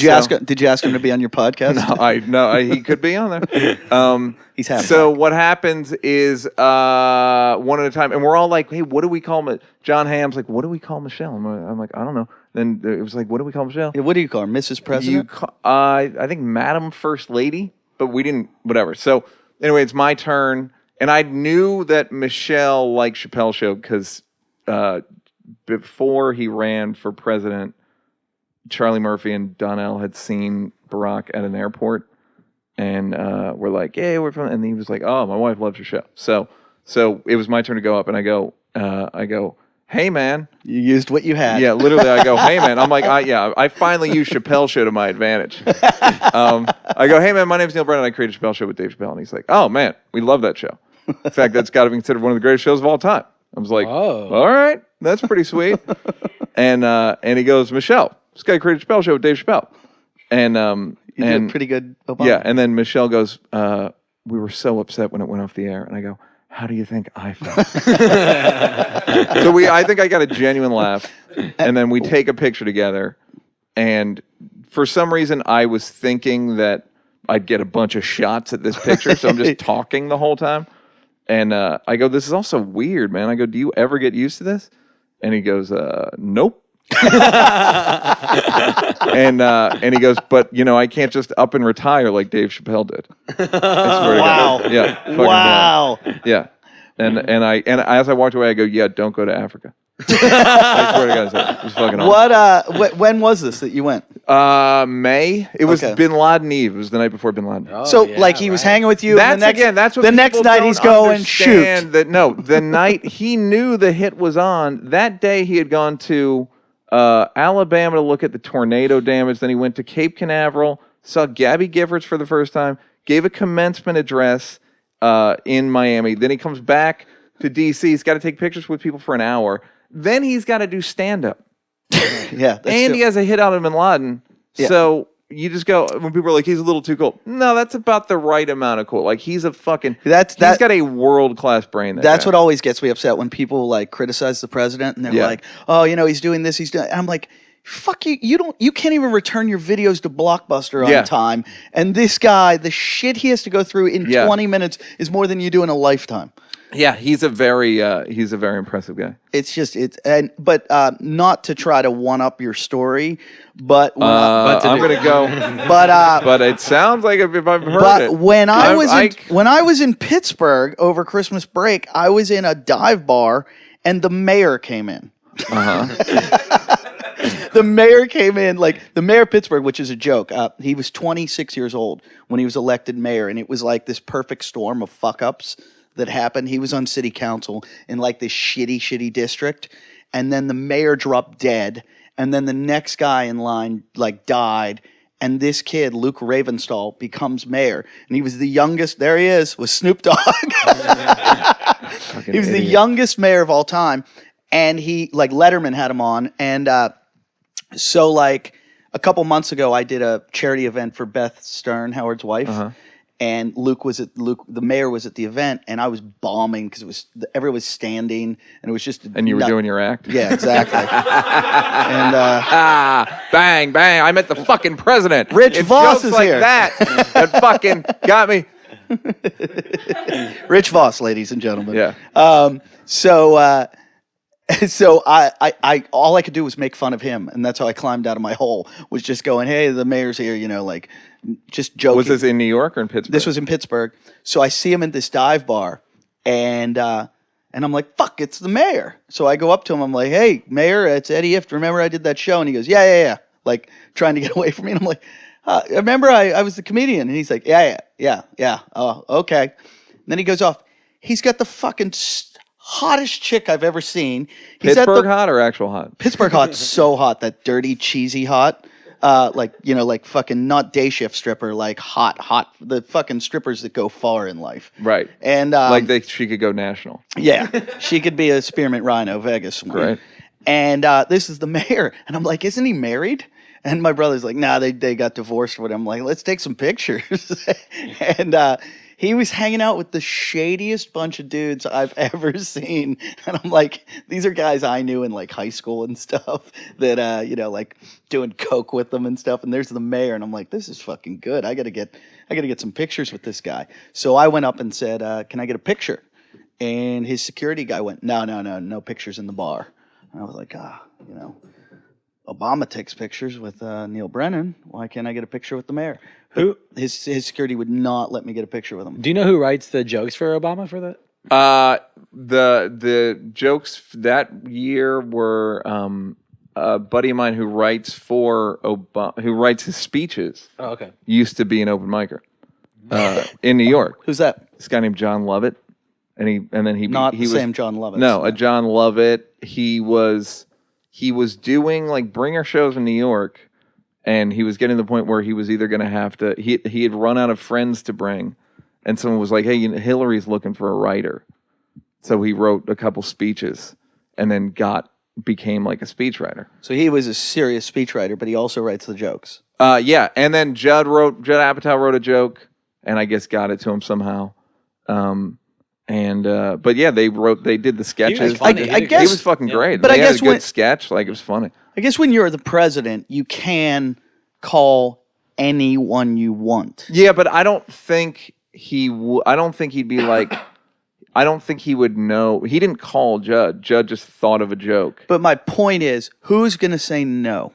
you ask him to be on your podcast? No, he could be on there. He's happy. So what happens is one at a time, and we're all like, "Hey, what do we call him?" John Hamm's like, "What do we call Michelle?" I'm like, "I don't know." Then it was like, "What do we call Michelle?" Yeah, what do you call her, Mrs. President? I think Madam First Lady, but we didn't. Whatever. So anyway, it's my turn, and I knew that Michelle liked Chappelle's show because. Before he ran for president, Charlie Murphy and Donnell had seen Barack at an airport, and we're like, "Hey, we're from," and he was like, "Oh, my wife loves your show." So it was my turn to go up, and I go, "Hey, man." You used what you had. Yeah, literally, I go, "Hey, man." I'm like, I finally used Chappelle Show to my advantage. I go, "Hey, man, my name's Neal Brennan. I created Chappelle Show with Dave Chappelle." And he's like, "Oh, man, we love that show. In fact, that's got to be considered one of the greatest shows of all time." I was like, Oh. "All right, that's pretty sweet." And he goes, "Michelle, this guy created Chappelle Show with Dave Chappelle." And You did pretty good. Obama. yeah, and then Michelle goes, "We were so upset when it went off the air." And I go, "How do you think I felt?" So I think I got a genuine laugh, and then we take a picture together. And for some reason, I was thinking that I'd get a bunch of shots at this picture, so I'm just talking the whole time. And I go, "This is also weird, man." I go, "Do you ever get used to this?" And he goes, "Nope." And he goes, "But I can't just up and retire like Dave Chappelle did." I swear to God. Yeah. fucking Wow. blind. Yeah. And as I walked away, I go, "Yeah, don't go to Africa." I swear to God, it was fucking awesome. When was this that you went? May. It was Okay. Bin Laden Eve. It was the night before Bin Laden. Oh, So, yeah, he was right. hanging with you. That's and that's what the next people night don't he's going shoot. understand. That no, the night he knew the hit was on. That day he had gone to Alabama to look at the tornado damage. Then he went to Cape Canaveral, saw Gabby Giffords for the first time, gave a commencement address in Miami. Then he comes back to D.C. He's got to take pictures with people for an hour. Then he's got to do stand-up. Yeah. And he has a hit out of Bin Laden. Yeah. So you just go, when people are like, "He's a little too cool." No, that's about the right amount of cool. Like, he's a fucking, he's got a world-class brain. That's guy. what always gets me upset when people criticize the president and they're like, "Oh, he's doing this, he's doing." And I'm like, "Fuck you! You can't even return your videos to Blockbuster on time." And this guy, the shit he has to go through in 20 minutes is more than you do in a lifetime. Yeah, he's a very impressive guy. It's just but not to try to one up your story, but I'm gonna go. But it sounds like if I've heard it. When I was in Pittsburgh over Christmas break, I was in a dive bar and the mayor came in. The mayor came in, the mayor of Pittsburgh, which is a joke. He was 26 years old when he was elected mayor, and it was like this perfect storm of fuck ups that happened. He was on city council in this shitty district, and then the mayor dropped dead, and then the next guy in line died, and this kid, Luke Ravenstall, becomes mayor, and he was the youngest. There he is with Snoop Dogg. He was the youngest mayor of all time, and he Letterman had him on, and so a couple months ago, I did a charity event for Beth Stern, Howard's wife. And the mayor was at the event, and I was bombing because everyone was standing, and it was just. And you were doing your act. Yeah, exactly. And bang, bang! I met the fucking president. Rich Voss jokes is like here. that fucking got me. Rich Voss, ladies and gentlemen. Yeah. So I all I could do was make fun of him, and that's how I climbed out of my hole. Was just going, "Hey, the mayor's here," just joking. Was this in New York or in Pittsburgh? This was in Pittsburgh. So I see him in this dive bar, and I'm like, "Fuck, it's the mayor." So I go up to him. I'm like, "Hey, mayor, it's Eddie Ift. Remember I did that show?" And he goes, "Yeah." Trying to get away from me. And I'm like, "Remember I was the comedian?" And he's like, "Yeah. Oh, okay." And then he goes off. He's got the fucking hottest chick I've ever seen. He's Pittsburgh hot or actual hot? Pittsburgh hot, so hot, that dirty, cheesy hot. Fucking not day shift stripper, hot. The fucking strippers that go far in life. Right. And she could go national. Yeah, she could be a Spearmint Rhino, Vegas. Right. And this is the mayor, and I'm like, "Isn't he married?" And my brother's like, "Nah, they got divorced." But I'm like, "Let's take some pictures." And he was hanging out with the shadiest bunch of dudes I've ever seen. And I'm like, these are guys I knew in high school and stuff that, doing coke with them and stuff. And there's the mayor. And I'm like, this is fucking good. I gotta get some pictures with this guy. So I went up and said, "Can I get a picture?" And his security guy went, no pictures in the bar. And I was like, Obama takes pictures with Neal Brennan. Why can't I get a picture with the mayor? Who? His security would not let me get a picture with him. Do you know who writes the jokes for Obama for that? The jokes that year were a buddy of mine who writes for Obama, who writes his speeches. Oh, okay. Used to be an open micer. in New York. Who's that? This guy named John Lovett, and then he Not he the was, same John Lovett. No, a John Lovett. He was doing like bringer shows in New York, and he was getting to the point where he was either going to have to. He had run out of friends to bring, and someone was like, "Hey, Hillary's looking for a writer," so he wrote a couple speeches, and then became like a speechwriter. So he was a serious speechwriter, but he also writes the jokes. Yeah, and then Judd Apatow wrote a joke, and I guess got it to him somehow. But yeah, they did the sketches. I guess he was fucking great. But They I had guess a good sketch, like it was funny. I guess when you're the president, you can call anyone you want. Yeah, but I don't think I don't think he'd be like. I don't think he would know. He didn't call Judd. Judd just thought of a joke. But my point is, who's going to say no?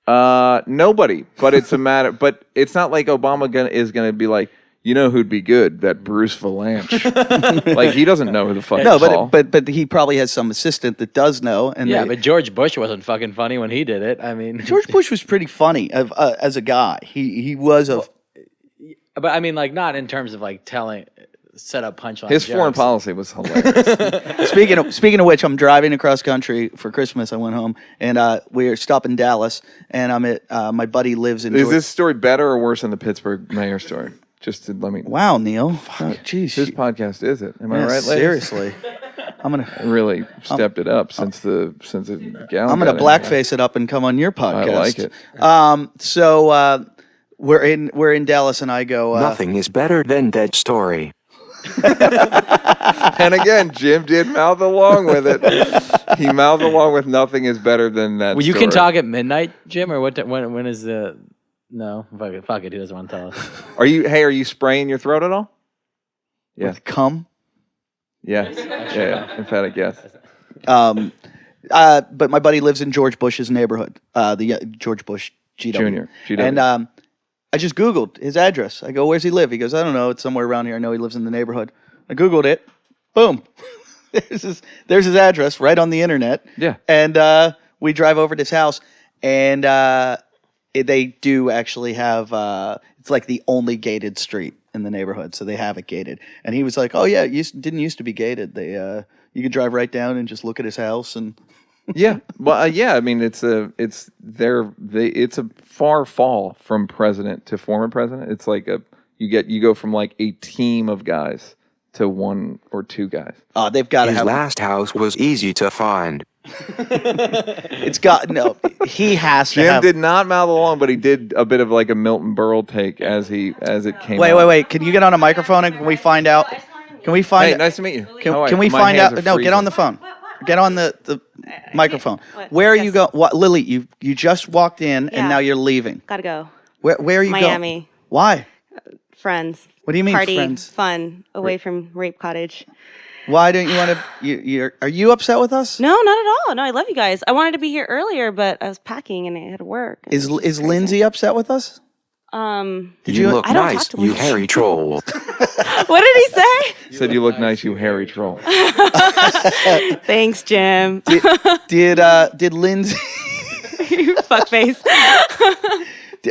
Nobody. But it's a matter. But it's not like Obama is gonna be like, you know who'd be good? That Bruce Valanche. Like he doesn't know who the fuck. No, but he probabably has some assistant that does know. And but George Bush wasn't fucking funny when he did it. I mean, George Bush was pretty funny as a guy. He was a. But I mean, like not in terms of like set up punchline. His foreign policy was hilarious. Speaking of which, I'm driving across country for Christmas. I went home and we're stopping in Dallas, and I'm at my buddy lives in. Is this story better or worse than the Pittsburgh mayor story? Just to let me. Wow, Neal. Jeez, whose podcast is it? Am I right, ladies? Seriously, I'm gonna really stepped it up since it began. I'm gonna blackface it up and come on your podcast. I like it. So we're in Dallas, and I go. Nothing is better than that story. And again, Jim did mouth along with it. He mouthed along with "Nothing is better than that." Well, you story. can talk at midnight, Jim, or when is the? No, fuck it. He doesn't want to tell us. Are you spraying your throat at all? Yeah. With cum. Yes. Yeah. Emphatic yes. But my buddy lives in George Bush's neighborhood, the George Bush GW. GW. And I just Googled his address. I go, where's he live? He goes, I don't know. It's somewhere around here. I know he lives in the neighborhood. I Googled it. Boom. There's his address right on the internet. Yeah. And we drive over to his house, and they do actually have, it's like the only gated street in the neighborhood, so they have it gated. And he was like, oh, yeah, it didn't used to be gated. You could drive right down and just look at his house and... Yeah, well, yeah. I mean, it's a far fall from president to former president. It's like you go from like a team of guys to one or two guys. They've got to His have. last house was easy to find. He has to. Jim have. did not mouth along, but he did a bit of like a Milton Berle take as it came. Wait. Can you get on a microphone and can we find out? Can we find? Hey, nice to meet you. Can we find out? No, get on the phone. Get on the microphone. Where are you going? What, Lily? You just walked in and now you're leaving. Gotta go. Where are you going? Miami. Why? Friends. What do you mean Party, friends? fun, away from Rape Cottage. Why don't you want to? Are you upset with us? No, not at all. No, I love you guys. I wanted to be here earlier, but I was packing and I had to work. Is Lindsay upset with us? You look I don't nice, talk to you Lindsay. hairy troll. What did he say? He said, "You look nice, you hairy troll." Thanks, Jim. Did Lindsay? You fuckface.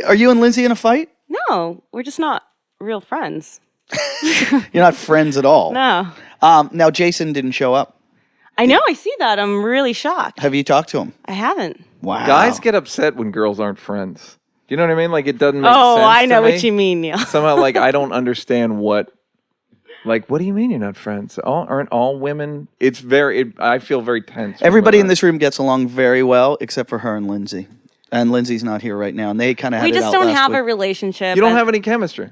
Are you and Lindsay in a fight? No, we're just not real friends. You're not friends at all. No. Now Jason didn't show up. I know. I see that. I'm really shocked. Have you talked to him? I haven't. Wow. Guys get upset when girls aren't friends. Do you know what I mean? Like it doesn't make sense. Oh, I know to me. what you mean, Neal. Somehow, like I don't understand what. Like, what do you mean you're not friends? Aren't all women? It's I feel very tense. Everybody in this room gets along very well, except for her and Lindsay. And Lindsay's not here right now, and they kind of We just don't have a relationship. You don't have any chemistry.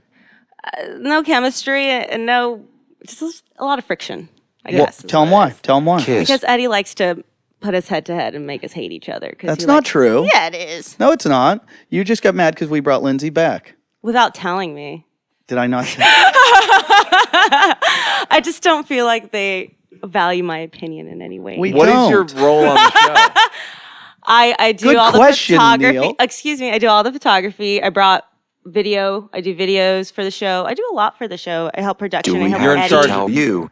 No chemistry and no, just a lot of friction, I guess. Tell them why. Tell them why. Kiss. Because Eddie likes to put us head to head and make us hate each other. That's not true. Yeah, it is. No, it's not. You just got mad because we brought Lindsay back. Without telling me. Did I not say? I just don't feel like they value my opinion in any way. What is your role on the show? I do Good all question, the photography. Neal. Excuse me, I do all the photography. I brought video. I do videos for the show. I do a lot for the show. I help production. Do I we help You're in have to charge. tell you?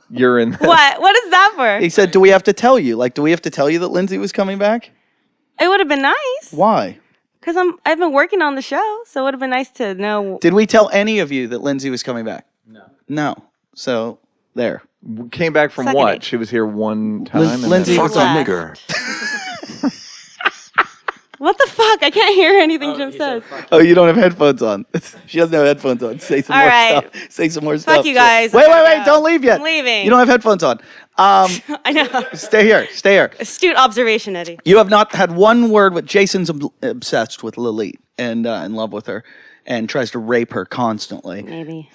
You're in. What? What is that for? He said, do we have to tell you? Like, do we have to tell you that Lindsay was coming back? It would have been nice. Why? Because I've been working on the show, so it would have been nice to know. Did we tell any of you that Lindsay was coming back? No. So there. Came back from Suck it, what? Nate. She was here one time. and Lindsay then- Fuck a Relax. nigger. What the fuck? I can't hear anything Jim says. Oh, you don't have headphones on. She doesn't have headphones on. Say some All more right. stuff. Say some more stuff. you guys. Wait, I gotta wait, go. don't leave yet. I'm leaving. You don't have headphones on. I know. Stay here. Stay here. Astute observation, Eddie. You have not had one word with Jason's obsessed with Lily and in love with her and tries to rape her constantly. Maybe.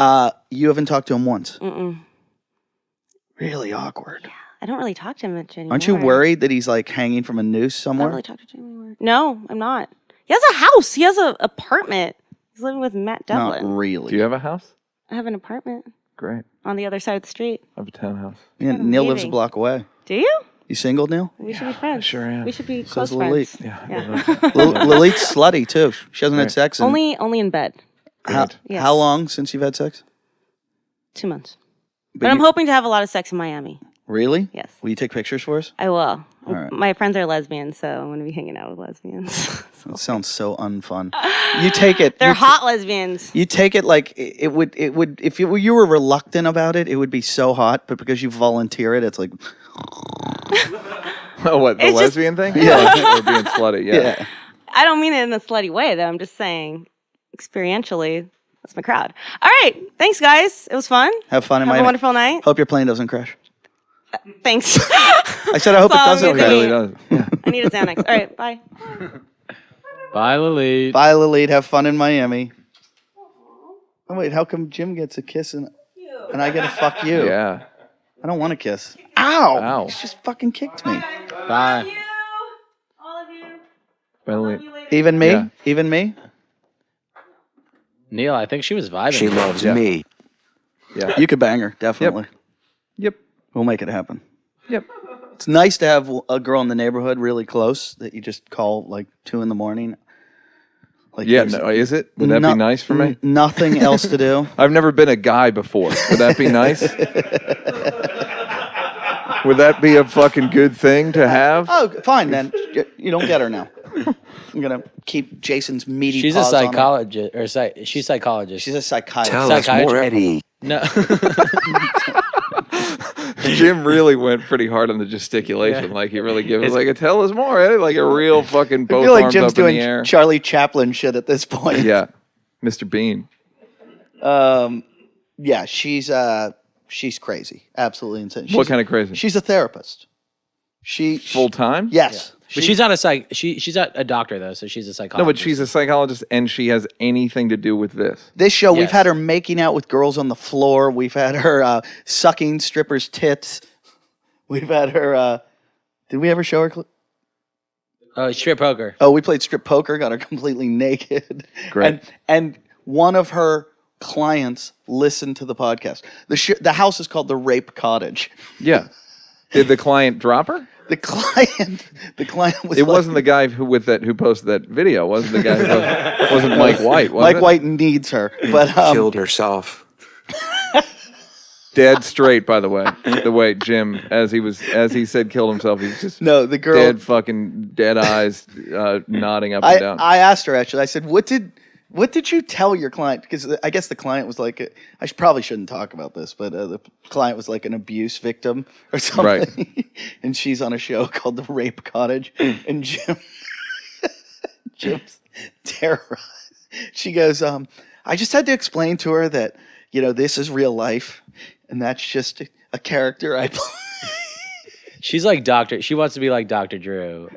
You haven't talked to him once. Mm-mm. Really awkward. I don't really talk to him much anymore. Aren't you worried that he's like hanging from a noose I somewhere? don't really talk to Jim anymore. No, I'm not. He has a house. He has an apartment. He's living with Matt Not Devlin. really. Do you have a house? I have an apartment Great. on the other side of the street. I have a townhouse. Yeah, Yeah, Neal lives a maybe. block away. Do you? You single, Neil? We should be friends. sure am. We should be So close is Lilith. friends. Yeah. Lilith's slutty too. She hasn't had Right. sex. In Only in bed. how, Yes. how long since you've had sex? 2 months. But I'm you- hoping to have a lot of sex in Miami. Really? Yes. Will you take pictures for us? I will. right. My friends are lesbians, so I'm going to be hanging out with lesbians. That sounds so unfun. You take it. They're you, hot lesbians. You take it like it would. If you were reluctant about it, it would be so hot. But because you volunteer it, it's like Oh, what, the It's just- lesbian thing? Yeah. Or being slutty, yeah. yeah. I don't mean it in a slutty way, though. I'm just saying, experientially, that's my crowd. All right. Thanks, guys. It was fun. Have fun in Have my. a wonderful night. Hope your plane doesn't crash. Thanks. I said I hope it That's all doesn't I'm It gonna crash. really does. Yeah. I need a Xanax. All right. Bye. Bye, Lily. Bye, Lilith. Have fun in Miami. Oh wait, how come Jim gets a kiss and I get a fuck you? Yeah. I don't want a kiss. Ow! Ow. He just fucking kicked me. Bye. All of you. By the way, Even me? Yeah. Even me? Neal, I think she was vibing. She loves Yeah. me. yeah. You could bang her, definitely. Yep. We'll make it happen. Yep. It's nice to have a girl in the neighborhood really close that you just call like 2 a.m. Like Yeah, there's no, is it? Would that no- be nice for me? Nothing else to do. I've never been a guy before. Would that be nice? Would that be a fucking good thing to have? Oh, fine then. You don't get her now. I'm gonna keep Jason's meaty. She's a paws on her. psychologist, or she's psychologist. She's a psychiatrist. Tell us more, Psychiatry. Eddie. No. Jim really went pretty hard on the gesticulation. Yeah. Like he really gave us like a tell us more, Eddie. Like a real fucking I both feel like arms Jim's up in the doing air. Charlie Chaplin shit at this point. Yeah. Mr. Bean. Yeah, she's crazy. Absolutely insane. What kind of crazy? She's a therapist. She Full time? Yes. But she's not a she's not a doctor though, so she's a No, psychologist. but she's a psychologist and she has anything to do with this. This show, we've Yes. had her making out with girls on the floor. We've had her sucking strippers' tits. We've had her. Did we ever show her? strip poker. Oh, we played strip poker. Got her completely naked. Great. And one of her clients listened to the podcast. The house is called the Rape Cottage. Yeah. Did the client drop her? The client was. It like, wasn't the guy who posted that video. It wasn't the guy who posted, wasn't Mike White. Was Mike it? White needs her, but Killed herself. Dead straight, by the way. The way Jim, as he said, killed himself. He's just no, the girl. dead eyes, nodding up and down. I asked her actually. I said, "What did you tell your client?" Because I guess the client was like, probably shouldn't talk about this, but the client was like an abuse victim or something. Right. And she's on a show called The Rape Cottage, and Jim's terrorized. She goes, "I just had to explain to her that this is real life, and that's just a character I play." She's like Doctor. She wants to be like Dr. Drew,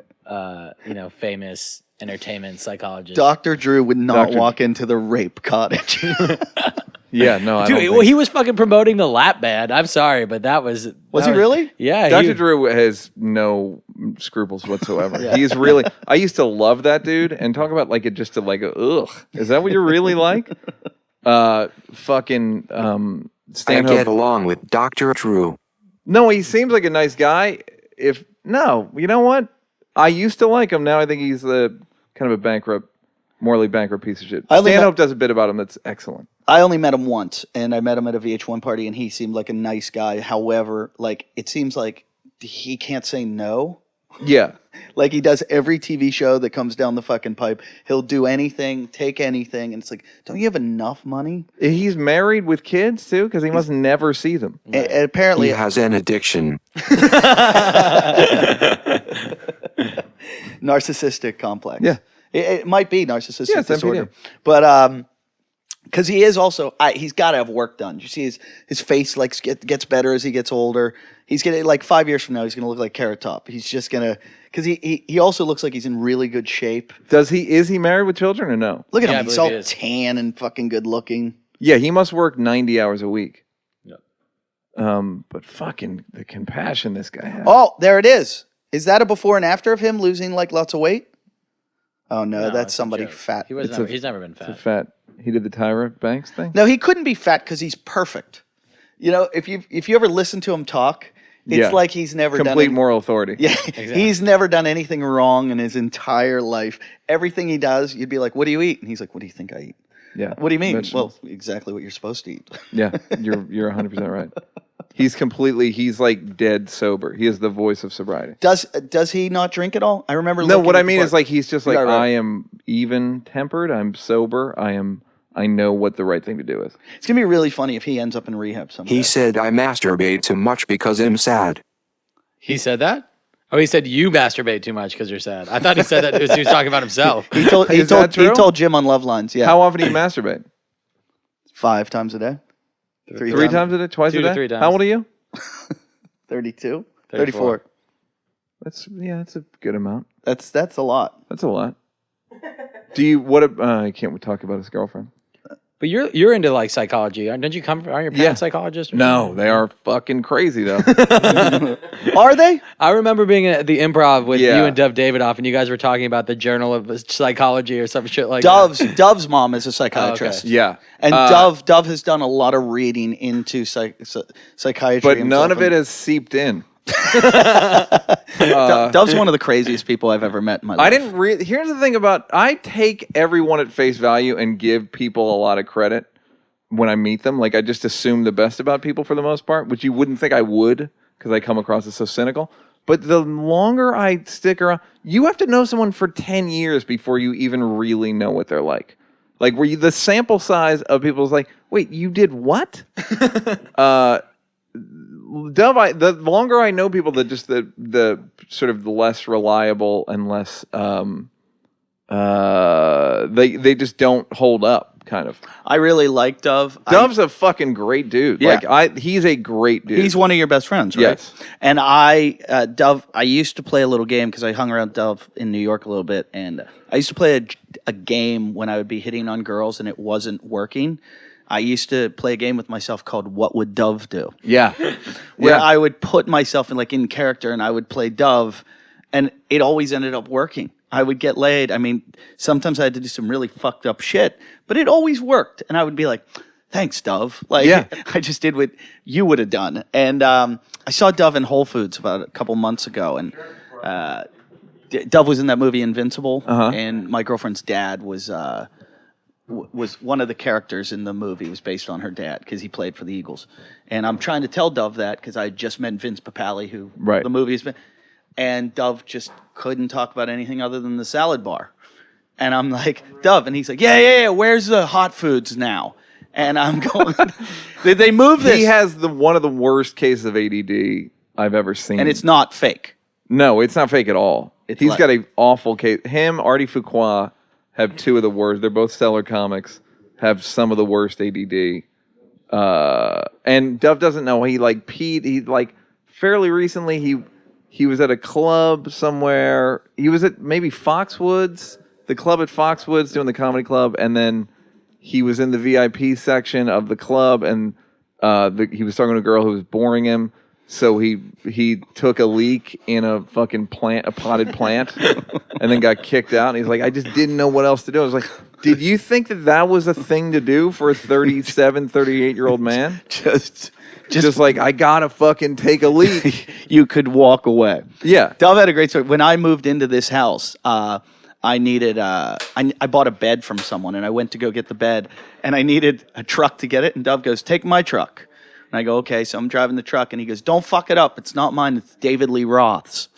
famous entertainment psychologist. Dr. Drew would not Dr. walk into The Rape Cottage. Yeah, no, I Dude, don't well, think he was fucking promoting the lap band. I'm sorry, but that was. Was he really? Yeah. Dr. Drew has no scruples whatsoever. He's really. I used to love that dude, and talk about like it just to like ugh. Is that what you're really like? Fucking I Stanhope. get along with Dr. Drew. No, he seems like a nice guy. You know what? I used to like him. Now I think he's the kind of a morally bankrupt piece of shit. I only Stanhope does a bit about him that's excellent. I only met him once, and I met him at a VH1 party, and he seemed like a nice guy. However, like it seems like he can't say no Yeah. Like he does every TV show that comes down the fucking pipe. He'll do anything, take anything, and it's like, don't you have enough money? He's married with kids too, because he must never see them. And apparently, He has an addiction. narcissistic complex. Yeah. It might be narcissistic Yeah, it's disorder, NPD. but because he is also, he's got to have work done. You see his face like gets better as he gets older. He's gonna, like 5 years from now, he's gonna look like Carrot Top. He's just gonna, because he also looks like he's in really good shape. Is he married with children or no? Look at Yeah, I him, he's believe all he is. tan and fucking good looking. Yeah, he must work 90 hours a week. Yep. But fucking the compassion this guy has. Oh, there it is. Is that a before and after of him losing like lots of weight? Oh no, No, that's it's a somebody joke. fat. He's never been It's a fat. fat. He did the Tyra Banks thing. No, he couldn't be fat because he's perfect. You know, if you ever listen to him talk, it's Yeah. like he's never done Complete any- moral authority. Yeah, he's never done anything wrong in his entire life. Everything he does, you'd be like, "What do you eat?" And he's like, "What do you think I eat?" Yeah. What do you mean? Vegetables. Well, exactly what you're supposed to eat. Yeah, you're 100% right. He's like dead sober. He is the voice of sobriety. Does he not drink at all? I remember. No, looking what at I the mean part- is like he's just like, Right. I am even tempered. I'm sober. I know what the right thing to do is. It's gonna be really funny if he ends up in rehab someday. He said I masturbate too much because I'm sad. He said that? Oh, he said you masturbate too much because you're sad. I thought he said that he was talking about himself. He told Is that true? Jim on Love Lines. Yeah, How often do you masturbate? 5 times a day. Three times a day? Twice 2 a to day? 3 times. How old are you? 32, 34. 34. That's a good amount. That's a lot. That's a lot. I can't talk about his girlfriend. But you're into like psychology. Don't you come from, aren't your parents psychologists? No, they are fucking crazy though. Are they? I remember being at the Improv with Yeah. you and Dov Davidoff, and you guys were talking about the Journal of Psychology or some shit like Dove's mom is a psychiatrist. Yeah. And Dove has done a lot of reading into psychiatry. But himself, none of and it has seeped in. Dove's one of the craziest people I've ever met in my life. Here's the thing I take everyone at face value and give people a lot of credit when I meet them. Like I just assume the best about people for the most part, which you wouldn't think I would because I come across as so cynical. But the longer I stick around, you have to know someone for 10 years before you even really know what they're like. Like the sample size of people is like, wait, you did what? Dove, the longer I know people, the sort of less reliable and less they just don't hold up, kind of. I really like Dove. Dove's a fucking great dude. Yeah. He's a great dude. He's one of your best friends, right? Yes. And Dove, I used to play a little game because I hung around Dove in New York a little bit, and I used to play a game when I would be hitting on girls and it wasn't working. I used to play a game with myself called What Would Dove Do? Yeah. Where I would put myself in character and I would play Dove, and it always ended up working. I would get laid. I mean, sometimes I had to do some really fucked up shit, but it always worked. And I would be like, thanks, Dove. I just did what you would have done. And I saw Dove in Whole Foods about a couple months ago, and Dove was in that movie Invincible, and my girlfriend's dad was one of the characters in the movie. Was based on her dad because he played for the Eagles. And I'm trying to tell Dove that because I just met Vince Papale, who the movie has been. And Dove just couldn't talk about anything other than the salad bar. And I'm like, Dove. And he's like, yeah, where's the hot foods now? And I'm going, did they move this? He has one of the worst cases of ADD I've ever seen. And it's not fake. No, it's not fake at all. He's got an awful case. Him, Artie Fuqua, have two of the worst. They're both stellar comics. Have some of the worst ADD. And Dove doesn't know. He peed. He fairly recently he was at a club somewhere. He was at maybe Foxwoods, the club at Foxwoods doing the comedy club, and then he was in the VIP section of the club, and he was talking to a girl who was boring him. So he took a leak in a fucking plant, a potted plant, and then got kicked out. And he's like, I just didn't know what else to do. I was like, did you think that was a thing to do for a 37, 38-year-old man? Just like, I gotta fucking take a leak. You could walk away. Yeah. Dove had a great story. When I moved into this house, I needed, I bought a bed from someone, and I went to go get the bed, and I needed a truck to get it. And Dove goes, take my truck. And I go, okay. So I'm driving the truck, and he goes, don't fuck it up. It's not mine. It's David Lee Roth's.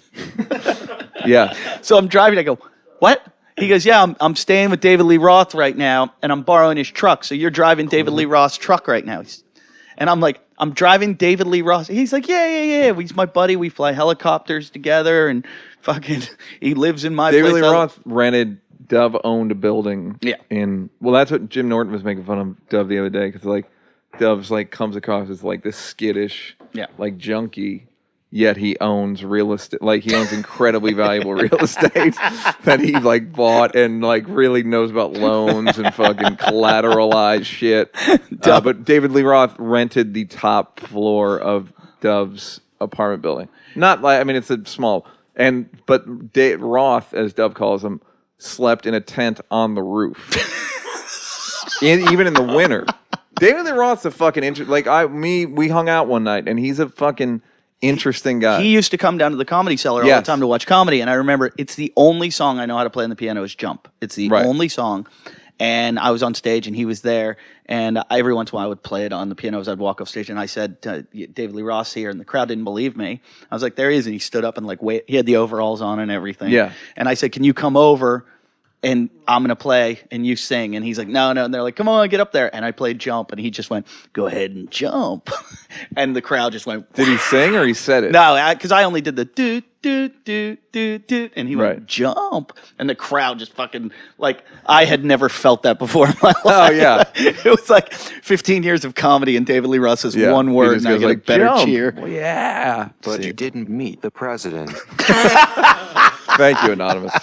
Yeah. So I'm driving. I go, what? He goes, yeah, I'm staying with David Lee Roth right now, and I'm borrowing his truck. So you're driving David Lee Roth's truck right now. And I'm like, I'm driving David Lee Roth. He's like, yeah. He's my buddy. We fly helicopters together, and fucking, he lives in my place. David Lee Roth rented. Dove owned a building. Yeah. Well, that's what Jim Norton was making fun of Dove the other day, because like Dove's like comes across as like this skittish, like junkie. Yet he owns real estate. Like he owns incredibly valuable real estate that he like bought and like really knows about loans and fucking collateralized shit. But David Lee Roth rented the top floor of Dove's apartment building. Not like, I mean, it's a small, but Roth, as Dove calls him, slept in a tent on the roof. Even in the winter. David Lee Roth's a fucking we hung out one night and he's a fucking interesting guy. He used to come down to the Comedy Cellar all the time to watch comedy, and I remember it's the only song I know how to play on the piano is Jump. It's the only song, and I was on stage and he was there, and every once in a while I would play it on the piano as I'd walk off stage, and I said, David Lee Roth's here, and the crowd didn't believe me. I was like, there he is, and he stood up and like he had the overalls on and everything. Yeah. And I said, can you come over? And I'm going to play, and you sing. And he's like, no. And they're like, come on, get up there. And I played Jump, and he just went, go ahead and jump. And the crowd just went. Did he sing or he said it? No, because I only did the do, do, do, do, do. And he went, jump. And the crowd just fucking, like, I had never felt that before in my life. Oh, yeah. It was like 15 years of comedy, and David Lee Roth says one word, and I get like, a better jump. cheer. Well, yeah. But you didn't meet the president. Thank you, Anonymous.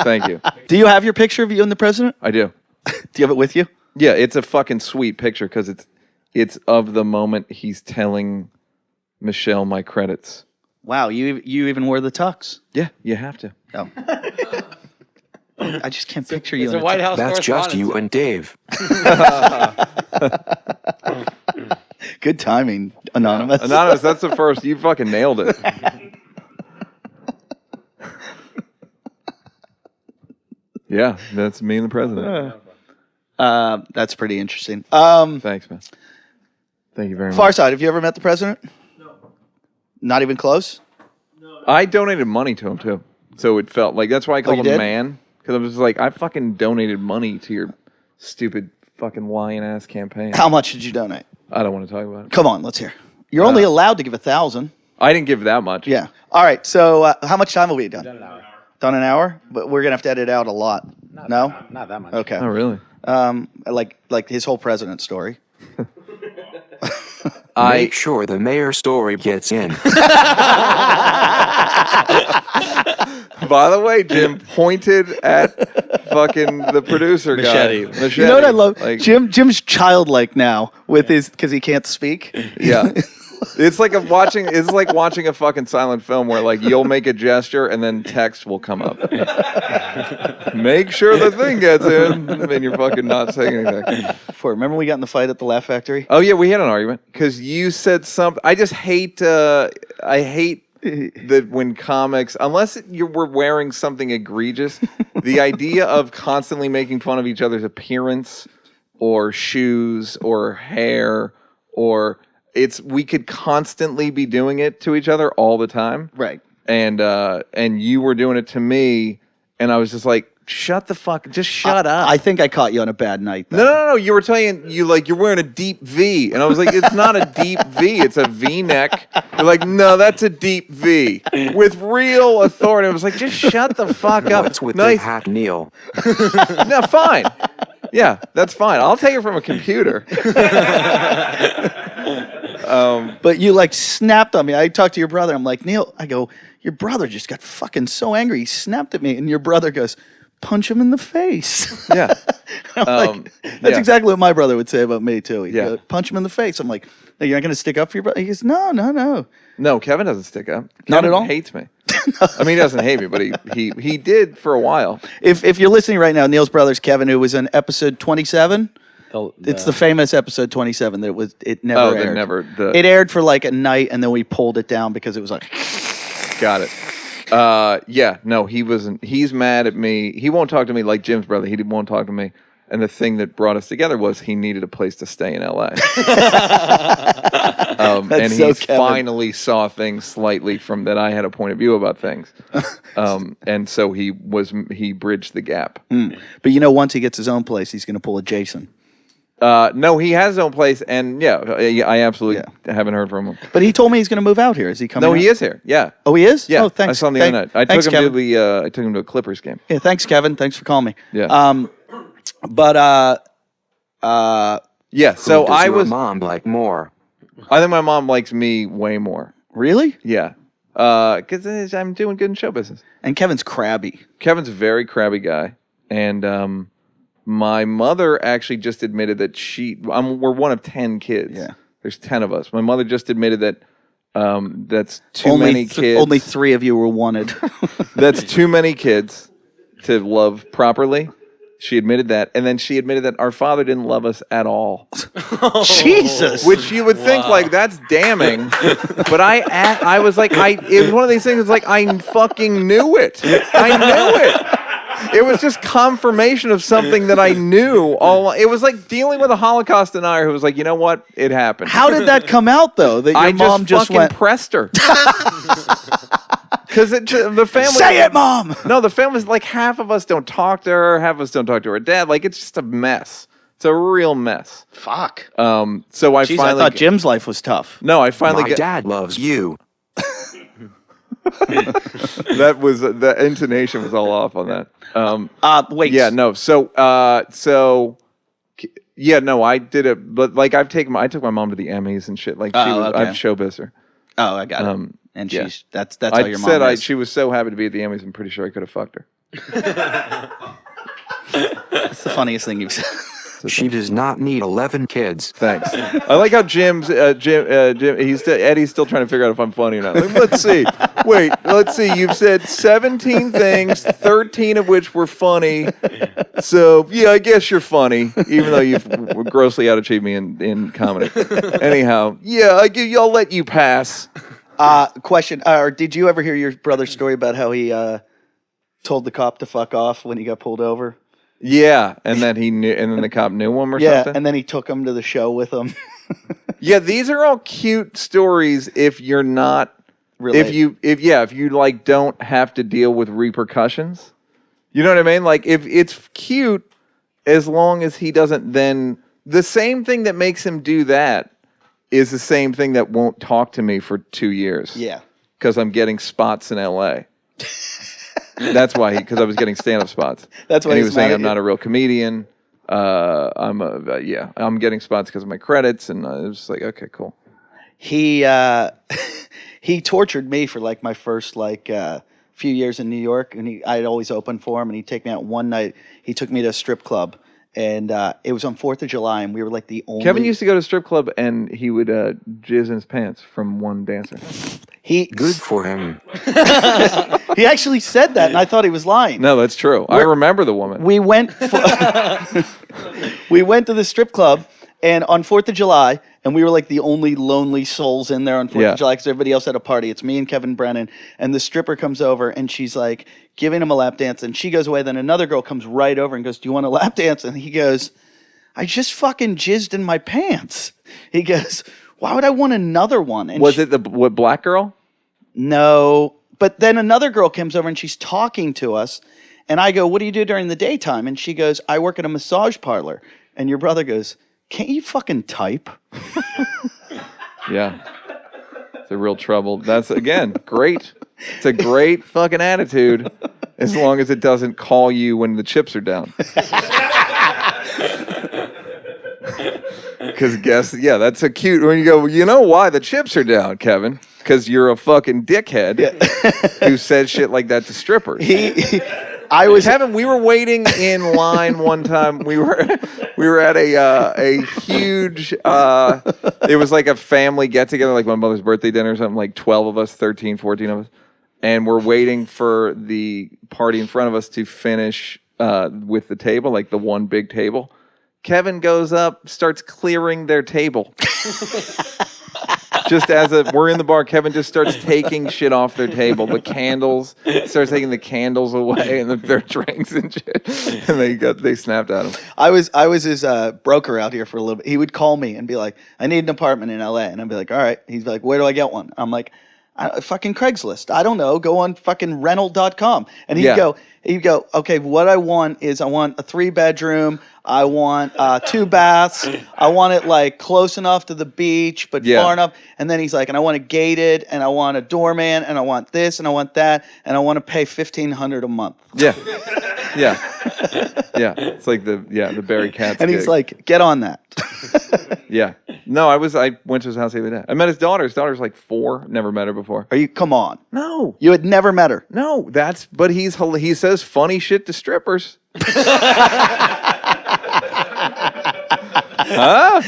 Thank you. Do you have your picture of you and the president? I do. Do you have it with you? Yeah, it's a fucking sweet picture because it's of the moment he's telling Michelle my credits. Wow, you even wore the tux. Yeah, you have to. Oh. I just can't picture you. It's a White House That's just you and Dave. Good timing, Anonymous. Anonymous, that's the first. You fucking nailed it. Yeah, that's me and the president. That's pretty interesting. Thanks, man. Thank you very much. Farside, have you ever met the president? No. Not even close? No. I donated money to him, too. So it felt like, that's why I called him man. Because I was just like, I fucking donated money to your stupid fucking lying-ass campaign. How much did you donate? I don't want to talk about it. Come on, let's hear. You're only allowed to give 1,000. I didn't give that much. Yeah. All right, so how much time will we done? Done an hour. Done an hour? But we're going to have to edit out a lot. No? Not that much. Okay. Oh, really? Like his whole president story. Make sure the mayor story gets in. By the way, Jim pointed at fucking the producer guy. Machete. You know what I love? Like, Jim's childlike now with his, because he can't speak. Yeah. It's like watching a fucking silent film where like you'll make a gesture and then text will come up. Make sure the thing gets in, and you're fucking not saying anything. Remember we got in the fight at the Laugh Factory? Oh yeah, we had an argument because you said something. I just hate. I hate that when comics, unless we're wearing something egregious, the idea of constantly making fun of each other's appearance or shoes or hair or. We could constantly be doing it to each other all the time. Right. And you were doing it to me, and I was just like, shut up. I think I caught you on a bad night, though. No. You were telling you're wearing a deep V. And I was like, it's not a deep V, it's a V-neck. You're like, no, that's a deep V. With real authority. I was like, just shut the fuck up. What's with the hat, Neal? No, fine. Yeah, that's fine. I'll take it from a computer. But you like snapped on me. I talked to your brother. I'm like, Neal, I go, your brother just got fucking so angry. He snapped at me. And your brother goes, punch him in the face. Yeah. That's exactly what my brother would say about me, too. He'd go, punch him in the face. I'm like, no, you're not going to stick up for your brother? He goes, no. No, Kevin doesn't stick up. Not Kevin at all? Hates me. I mean, he doesn't hate me, but he did for a while. If you're listening right now, Neal's brother's Kevin, who was in episode 27. It's the famous episode 27 that it never aired. It aired for like a night, and then we pulled it down because it was like... Got it. Yeah, no, he wasn't. He's mad at me. He won't talk to me like Jim's brother. He won't talk to me. And the thing that brought us together was he needed a place to stay in LA. And so he Kevin. finally saw things slightly from that I had a point of view about things. And so he bridged the gap. But you know, once he gets his own place, he's going to pull a Jason. No, he has his own place, and I absolutely haven't heard from him. But he told me he's going to move out here. Is he coming? No, out? he is here. Yeah. Oh, he is. Yeah. Oh, thanks. I saw him the other night. I took him to a Clippers game. Yeah. Thanks, Kevin. Thanks for calling me. Yeah. But yeah. So Who does I your was. mom like more? I think my mom likes me way more. really? Yeah. Because I'm doing good in show business. And Kevin's crabby. Kevin's a very crabby guy, and my mother actually just admitted that we're one of 10 kids. Yeah. There's 10 of us. My mother just admitted that that's too many kids. Only 3 of you were wanted. That's too many kids to love properly. She admitted that, and then she admitted that our father didn't love us at all. Jesus. Which you would think like that's damning, but I was like it was one of these things. It's like I fucking knew it. I knew it. It was just confirmation of something that I knew all. It was like dealing with a Holocaust denier who was like, you know what, it happened. How did that come out though? That your mom just fucking went. pressed her. Because the family. Say it, Mom. No, the family's like half of us don't talk to her, half of us don't talk to her dad. Like it's just a mess. It's a real mess. Fuck. So I Jeez, finally. I thought Jim's life was tough. No, I finally. My dad loves you. That was the intonation was all off on that. Wait. Yeah, no. Yeah, no. I did it, but like I took my mom to the Emmys and shit. Like okay. I've showbiz her. Oh, I got it. And yeah. that's how your mom is. She was so happy to be at the Emmys. I'm pretty sure I could have fucked her. That's the funniest thing you've said. She does not need 11 kids. Thanks. I like how Eddie's still trying to figure out if I'm funny or not. Like, let's see. Wait, let's see. You've said 17 things, 13 of which were funny. So, yeah, I guess you're funny, even though you've grossly outachieved me in comedy. Anyhow, yeah, I'll let you pass. Question, or did you ever hear your brother's story about how he told the cop to fuck off when he got pulled over? Yeah, and then the cop knew him or something. Yeah, and then he took him to the show with him. Yeah, these are all cute stories if you're not if you like don't have to deal with repercussions. You know what I mean? Like if it's cute as long as he doesn't then the same thing that makes him do that is the same thing that won't talk to me for 2 years. Yeah. Because I'm getting spots in LA. That's why because I was getting stand-up spots. That's why he was saying I'm you. not a real comedian. I'm getting spots because of my credits, and it was like, okay, cool. He he tortured me for like my first few years in New York, and I'd always open for him, and he'd take me out one night. He took me to a strip club, and it was on 4th of July, and we were like the only. Kevin used to go to a strip club, and he would jizz in his pants from one dancer. Good for him. He actually said that, and I thought he was lying. No, that's true. I remember the woman. We went we went to the strip club, and on 4th of July, and we were like the only lonely souls in there on 4th of July because everybody else had a party. It's me and Kevin Brennan, and the stripper comes over, and she's like giving him a lap dance, and she goes away. Then another girl comes right over and goes, "Do you want a lap dance?" And he goes, "I just fucking jizzed in my pants." He goes, "Why would I want another one?" And was it the black girl? No. But then another girl comes over and she's talking to us. And I go, "What do you do during the daytime?" And she goes, "I work at a massage parlor." And your brother goes, "Can't you fucking type?" Yeah. It's a real trouble. That's, again, great. It's a great fucking attitude as long as it doesn't call you when the chips are down. Because that's a cute, when you go, you know why the chips are down, Kevin? Because you're a fucking dickhead who said shit like that to strippers. Kevin, we were waiting in line one time. We were at a huge, it was like a family get together, like my mother's birthday dinner or something, like 12 of us, 13, 14 of us. And we're waiting for the party in front of us to finish with the table, like the one big table. Kevin goes up, starts clearing their table. Just we're in the bar, Kevin just starts taking shit off their table. The candles, starts taking the candles away and their drinks and shit. And they snapped at him. I was his broker out here for a little bit. He would call me and be like, I need an apartment in LA. And I'd be like, all right. He's like, where do I get one? I'm like, fucking Craigslist. I don't know. Go on fucking rental.com. And he'd go, okay, what I want is I want a 3-bedroom. I want 2 baths. I want it like close enough to the beach, but far enough. And then he's like, and I want it gated, and I want a doorman, and I want this, and I want that, and I want to pay $1,500 a month. Yeah. Yeah. Yeah. It's like the Barry Katz And he's gig. like, get on that. Yeah. No, I went to his house the other day. I met his daughter. His daughter's like 4. Never met her before. Come on. No. You had never met her. No, but he says funny shit to strippers. Huh?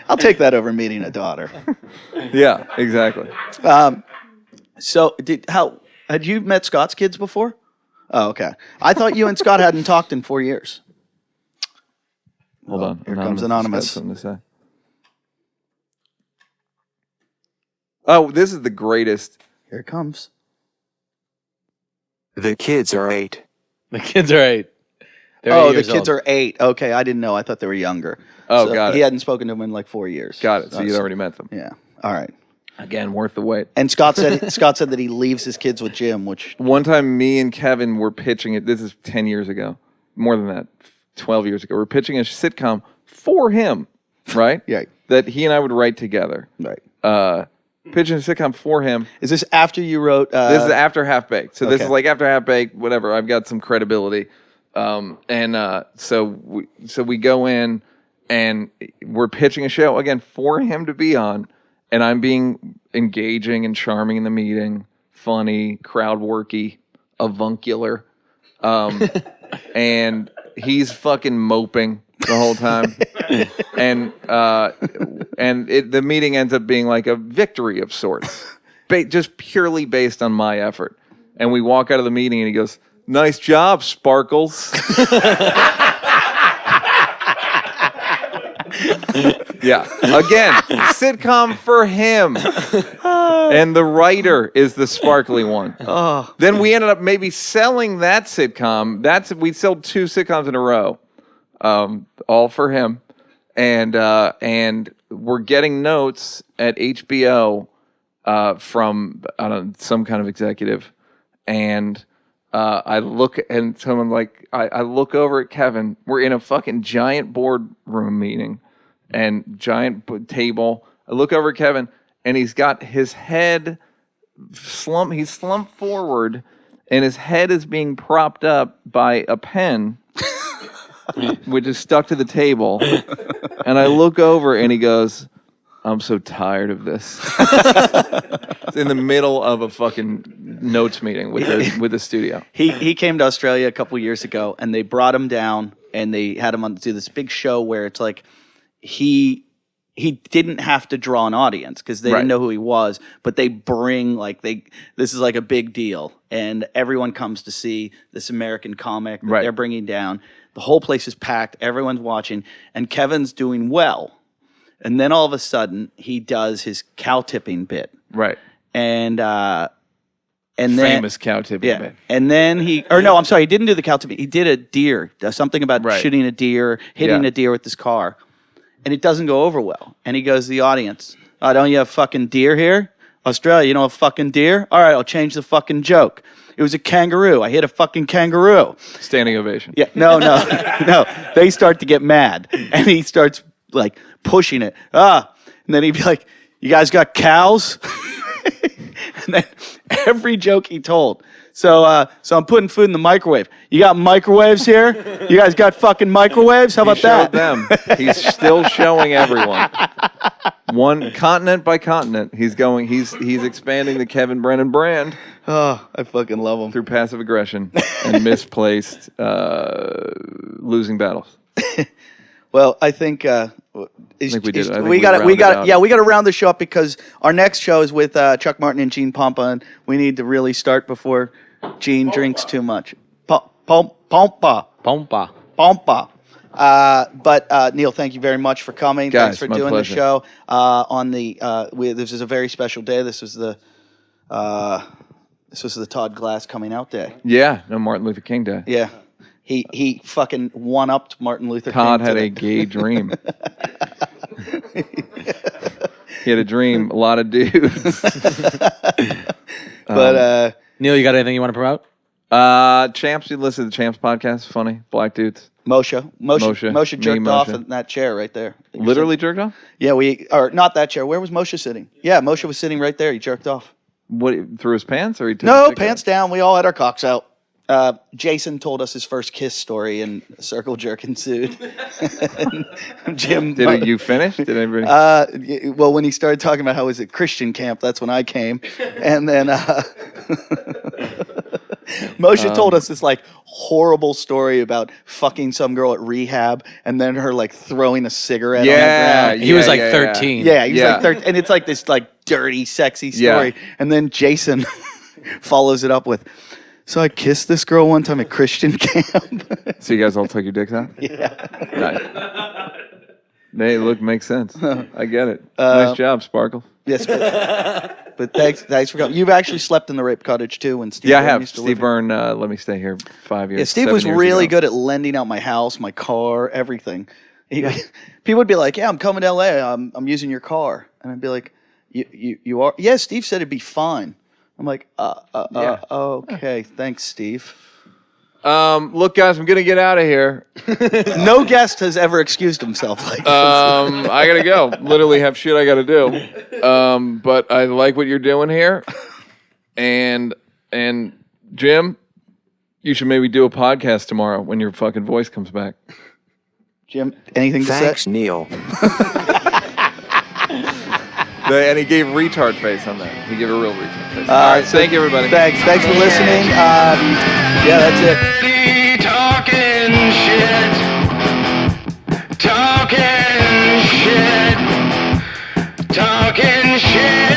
I'll take that over meeting a daughter. Yeah, exactly. So had you met Scott's kids before? Oh, okay. I thought you and Scott hadn't talked in 4 years. Hold on. Here comes Anonymous. Got something to say. Oh, this is the greatest. Here it comes. The kids are 8. The kids are 8. The kids are 8. Okay, I didn't know. I thought they were younger. Oh, so got it. He hadn't spoken to them in like 4 years. Got it. So you'd already met them. Yeah. All right. Again, worth the wait. And Scott said that he leaves his kids with Jim, which One time me and Kevin were pitching it. This is 10 years ago. More than that. 12 years ago. We're pitching a sitcom for him, right? Yeah. That he and I would write together. right. Pitching a sitcom for him. Is this after you wrote? This is after Half Baked. So this okay. is like after Half Baked, whatever. I've got some credibility. So we go in and we're pitching a show again for him to be on. And I'm being engaging and charming in the meeting, funny, crowd worky, avuncular. And he's fucking moping the whole time. The meeting ends up being like a victory of sorts, just purely based on my effort. And we walk out of the meeting and he goes, "Nice job, Sparkles." Yeah. Again, sitcom for him. And the writer is the sparkly one. Oh. Then we ended up maybe selling that sitcom. We sold 2 sitcoms in a row. All for him. And we're getting notes at HBO from some kind of executive. And I look and someone like I look over at Kevin. We're in a fucking giant boardroom meeting and giant table. I look over at Kevin and he's got his head slumped. He's slumped forward and his head is being propped up by a pen, which is stuck to the table. And I look over and he goes, "I'm so tired of this." It's in the middle of a fucking notes meeting with the studio. He came to Australia a couple years ago, and they brought him down, and they had him on to do this big show where it's like he didn't have to draw an audience because they didn't know who he was, but they bring this is like a big deal, and everyone comes to see this American comic that they're bringing down. The whole place is packed, everyone's watching, and Kevin's doing well. And then all of a sudden, he does his cow tipping bit. Right. And then famous cow tipping bit. And then he didn't do the cow tipping. He did a deer. Something about shooting a deer, hitting a deer with his car. And it doesn't go over well. And he goes to the audience, "Don't you have fucking deer here? Australia, you don't have fucking deer? All right, I'll change the fucking joke. It was a kangaroo. I hit a fucking kangaroo." Standing ovation. Yeah, no. They start to get mad. And he starts like pushing it. And then he'd be like, "You guys got cows?" And then every joke he told. So I'm putting food in the microwave. "You got microwaves here? You guys got fucking microwaves? How about that?" Them. He's still showing everyone. One continent by continent. He's expanding the Kevin Brennan brand. Oh, I fucking love him. Through passive aggression and misplaced losing battles. Well, I think we did. We got to round the show up because our next show is with Chuck Martin and Gene Pompa, and we need to really start before Gene drinks too much. Pompa. But Neal, thank you very much for coming. Guys, Thanks for my doing pleasure. the show. This is a very special day. This was the Todd Glass coming out day. Yeah, no Martin Luther King Day. Yeah, he fucking one-upped Martin Luther Todd King. had a gay dream. He had a dream. A lot of dudes. But Neal, you got anything you want to promote? Champs, you listen to the Champs podcast. Funny black dudes. Moshe jerked Me, off Moshe. in that chair right there. Literally jerked off. Yeah, or not that chair. Where was Moshe sitting? Yeah, Moshe was sitting right there. He jerked off. What, through his pants, or he took No, his dick pants down. We all had our cocks out. Jason told us his first kiss story, and a circle jerk ensued. Jim, Did you finish? Did anybody? well, when he started talking about how it was at Christian camp, that's when I came, and then Moshe told us this like horrible story about fucking some girl at rehab, and then her like throwing a cigarette. on the ground. He was like 13. Yeah, he was like 13, and it's like this like dirty, sexy story, and then Jason follows it up with. So I kissed this girl one time at Christian camp. So you guys all took your dicks out? Yeah. Nice. They makes sense. I get it. Nice job, Sparkle. Yes, but thanks for coming. You've actually slept in the rape cottage too when Steve. Yeah, I Byrne have. used to Steve live here. Byrne let me stay here 5 years. Yeah, Steve 7 was years really ago. good at lending out my house, my car, everything. People would be like, "Yeah, I'm coming to LA. I'm using your car," and I'd be like, "You are?" Yeah, Steve said it'd be fine. I'm like, okay, thanks, Steve. Look, guys, I'm gonna get out of here. No guest has ever excused himself like this. I gotta go. Literally have shit I gotta do. But I like what you're doing here, and Jim, you should maybe do a podcast tomorrow when your fucking voice comes back. Jim, anything to Thanks, say? Neal. And he gave retard face on that. He gave a real retard face. All All right, so thank you, everybody. Thanks for listening. Yeah, that's it. Talking shit.